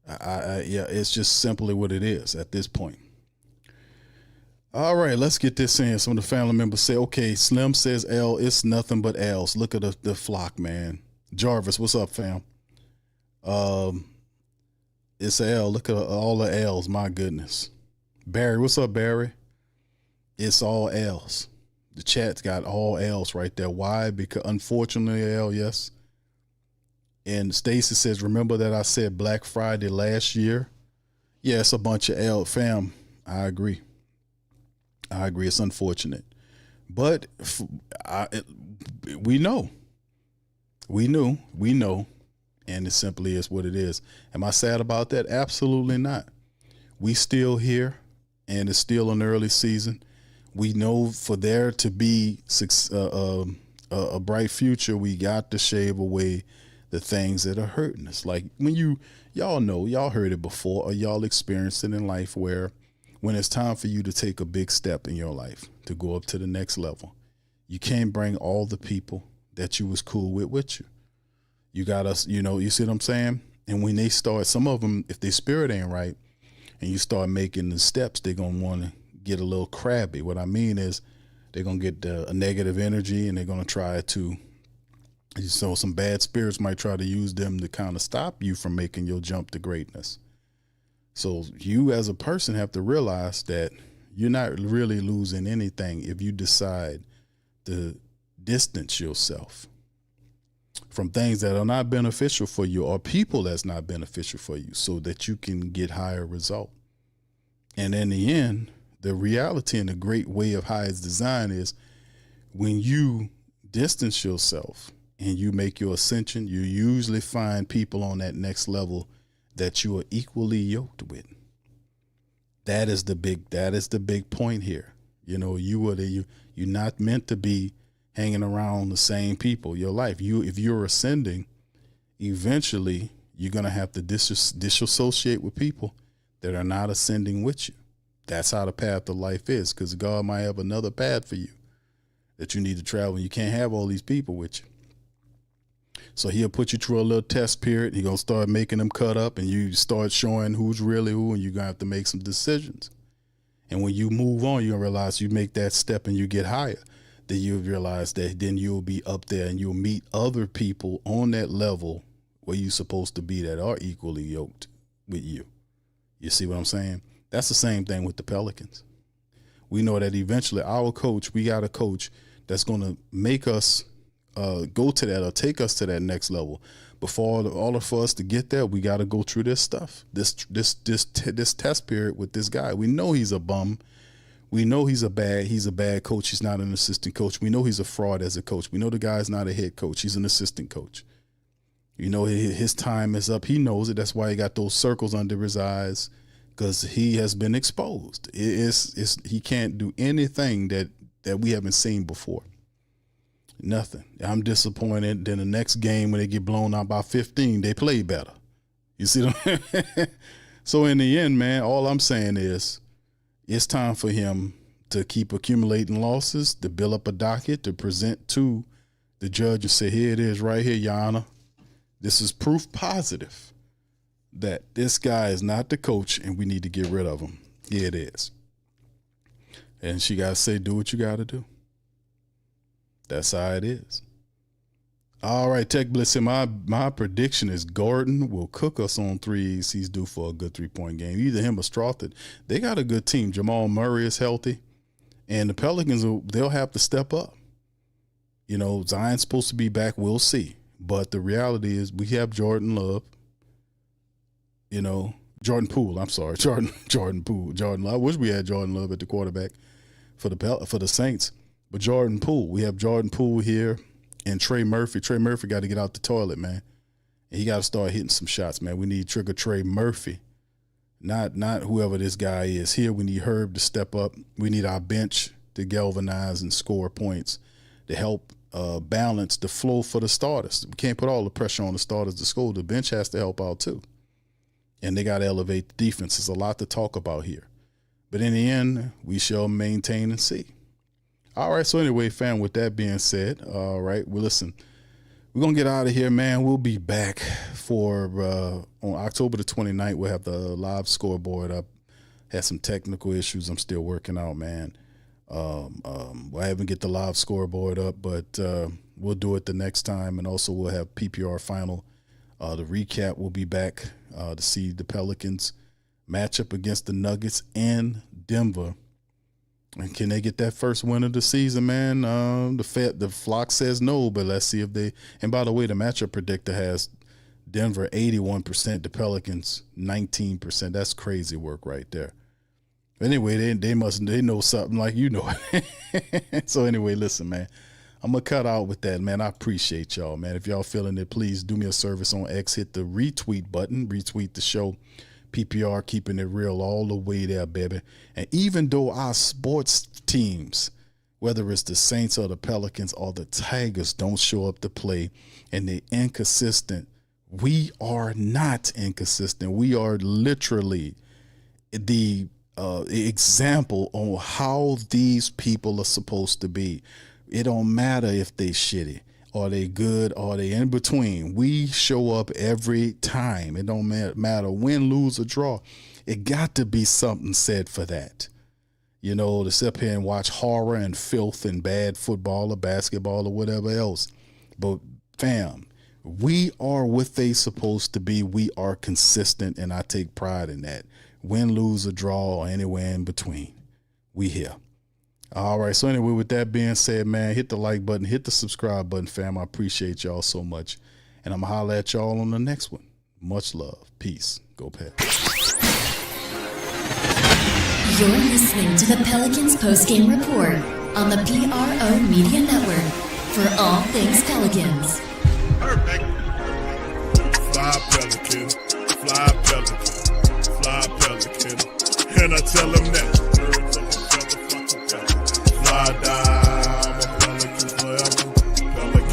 yeah, it's just simply what it is at this point. All right, let's get this in. Some of the family members say, okay, Slim says L, it's nothing but L's. Look at the flock, man. Jarvis, what's up, fam? It's a L. Look at all the L's. My goodness. Barry, what's up, Barry? It's all L's. The chat's got all L's right there. Why? Because unfortunately, L, yes. And Stacy says, remember that I said Black Friday last year? Yeah, it's a bunch of L. Fam, I agree. It's unfortunate. But we know. We know. And it simply is what it is. Am I sad about that? Absolutely not. We still here, and it's still an early season. We know for there to be a bright future, we got to shave away the things that are hurting us. Like when y'all heard it before, or y'all experienced it in life, where when it's time for you to take a big step in your life to go up to the next level, you can't bring all the people that you was cool with you. You got us, you see what I'm saying? And when they start, some of them, if their spirit ain't right and you start making the steps, they're going to want to get a little crabby. What I mean is they're going to get a negative energy, and they're going to try to, so some bad spirits might try to use them to kind of stop you from making your jump to greatness. So you as a person have to realize that you're not really losing anything if you decide to distance yourself from things that are not beneficial for you, or people that's not beneficial for you, so that you can get higher result. And in the end, the reality and the great way of how it's designed is when you distance yourself and you make your ascension, you usually find people on that next level that you are equally yoked with. That is the big point here. You're not meant to be hanging around the same people your life. If you're ascending, eventually you're going to have to disassociate with people that are not ascending with you. That's how the path of life is, because God might have another path for you that you need to travel. You can't have all these people with you. So he'll put you through a little test period. He's going to start making them cut up, and you start showing who's really who, and you're going to have to make some decisions. And when you move on, you'll realize you make that step and you get higher. Then you'll realize that then you'll be up there and you'll meet other people on that level where you're supposed to be that are equally yoked with you. You see what I'm saying? That's the same thing with the Pelicans. We know that eventually we got a coach that's going to make us go to that or take us to that next level. Before all of us to get there, we got to go through this stuff, this test period with this guy. We know he's a bum. We know he's a bad coach. He's not an assistant coach. We know he's a fraud as a coach. We know the guy's not a head coach. He's an assistant coach. His time is up. He knows it. That's why he got those circles under his eyes, because he has been exposed. He can't do anything that we haven't seen before. Nothing. I'm disappointed. Then the next game when they get blown out by 15, they play better. You see them? So in the end, man, all I'm saying is it's time for him to keep accumulating losses, to build up a docket, to present to the judge and say, here it is right here, Your Honor. This is proof positive that this guy is not the coach and we need to get rid of him. Here it is. And she got to say, do what you got to do. That's how it is. All right, Tech Blitz, my prediction is Gordon will cook us on threes. He's due for a good three-point game. Either him or Strawther. They got a good team. Jamal Murray is healthy. And the Pelicans, they'll have to step up. Zion's supposed to be back. We'll see. But the reality is we have Jordan Love. Jordan Poole. I'm sorry, Jordan Poole. Jordan Love. I wish we had Jordan Love at the quarterback for the Saints, but Jordan Poole. We have Jordan Poole here and Trey Murphy. Trey Murphy got to get out the toilet, man. And he got to start hitting some shots, man. We need Trigger Trey Murphy, not whoever this guy is. Here we need Herb to step up. We need our bench to galvanize and score points to help balance the flow for the starters. We can't put all the pressure on the starters to score. The bench has to help out too. And they got to elevate the defense. There's a lot to talk about here. But in the end, we shall maintain and see. All right, so anyway, fam, with that being said, all right, well, listen, we're going to get out of here, man. We'll be back for on October the 29th. We'll have the live scoreboard up. Had some technical issues I'm still working out, man. I haven't get the live scoreboard up, but we'll do it the next time. And also we'll have PPR final. The recap will be back to see the Pelicans match up against the Nuggets in Denver. And can they get that first win of the season, man? The flock says no, but let's see if they – and by the way, the matchup predictor has Denver 81%, the Pelicans 19%. That's crazy work right there. Anyway, they know something like you know. So anyway, listen, man. I'm going to cut out with that, man. I appreciate y'all, man. If y'all feeling it, please do me a service on X. Hit the retweet button. Retweet the show. PPR keeping it real all the way there, baby. And even though our sports teams, whether it's the Saints or the Pelicans or the Tigers, don't show up to play and they're inconsistent, we are not inconsistent. We are literally the example on how these people are supposed to be. It don't matter if they shitty or they good or they in between. We show up every time. It don't matter win, lose, or draw. It got to be something said for that. You know, to sit up here and watch horror and filth and bad football or basketball or whatever else. But fam, we are what they supposed to be. We are consistent, and I take pride in that. Win, lose, or draw, or anywhere in between. We here. All right, so anyway, with that being said, man, hit the like button, hit the subscribe button, fam. I appreciate y'all so much. And I'm going to holler at y'all on the next one. Much love. Peace. Go Pels. You're listening to the Pelicans postgame report on the PRO Media Network for all things Pelicans. Perfect. Fly Pelican, fly Pelican, fly Pelican. And I tell them that.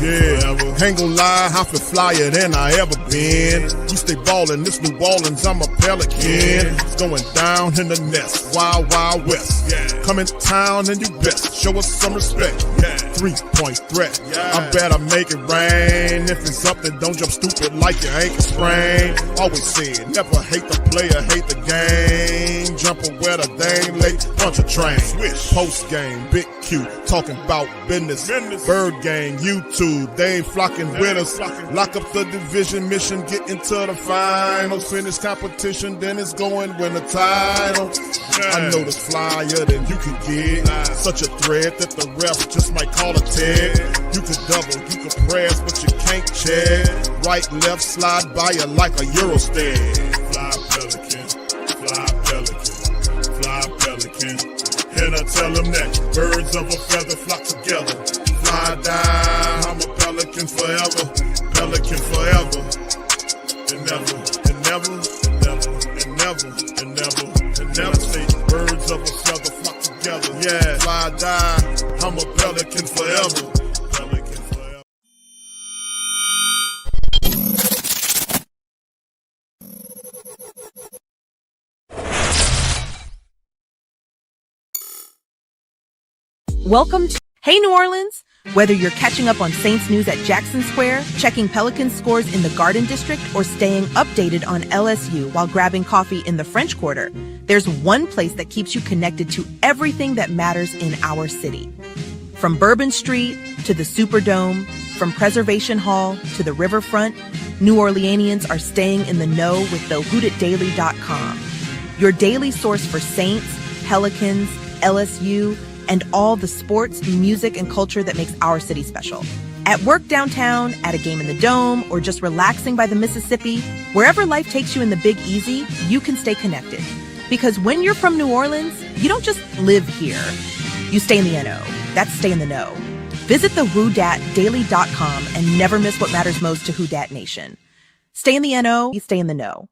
Yeah, ain't gon' lie, I feel flyer than I ever been. We stay ballin', this New Orleans, I'm a Pelican. Going down in the nest, wild, wild west. Come in town and you best show us some respect. 3-point threat, I better make it rain. If it's up, then don't jump stupid like your ankle sprain. Always said, never hate the player, hate the game. Jumpin' where the dame late, punch a train. Post game, Big Q, talking about business. Bird gang, YouTube, they ain't flocking with us. Lock up the division mission, get into the finals. Finish competition, then it's going win the title. I know this flyer than you can get. Such a threat that the refs just might call a tag. You could double, you could press, but you can't check. Right, left, slide by you like a Eurostep. Fly Pelican, fly Pelican, fly Pelican. And I tell them that birds of a feather flock together. Fly down, I'm a Pelican forever, Pelican forever. And never, and never, and never, and never, and never, and never say birds of a feather flock together. Yeah, fly down, I'm a Pelican forever. Pelican forever. Welcome to Hey New Orleans! Whether you're catching up on Saints news at Jackson Square, checking Pelicans scores in the Garden District, or staying updated on LSU while grabbing coffee in the French Quarter, there's one place that keeps you connected to everything that matters in our city. From Bourbon Street to the Superdome, from Preservation Hall to the Riverfront, New Orleanians are staying in the know with the WhoDatDaily.com. Your daily source for Saints, Pelicans, LSU, and all the sports, music, and culture that makes our city special. At work downtown, at a game in the Dome, or just relaxing by the Mississippi, wherever life takes you in the Big Easy, you can stay connected. Because when you're from New Orleans, you don't just live here. You stay in the NO. That's stay in the know. Visit the WhoDatDaily.com and never miss what matters most to Who Dat Nation. Stay in the NO, you stay in the know.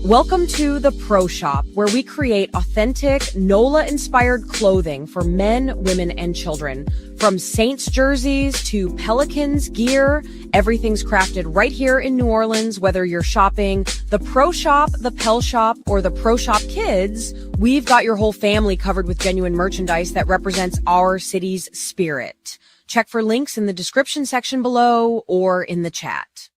Welcome to the Pro Shop, where we create authentic NOLA-inspired clothing for men, women, and children. From Saints jerseys to Pelicans gear, everything's crafted right here in New Orleans. Whether you're shopping the Pro Shop, the Pels Shop, or the Pro Shop Kids, we've got your whole family covered with genuine merchandise that represents our city's spirit. Check for links in the description section below or in the chat.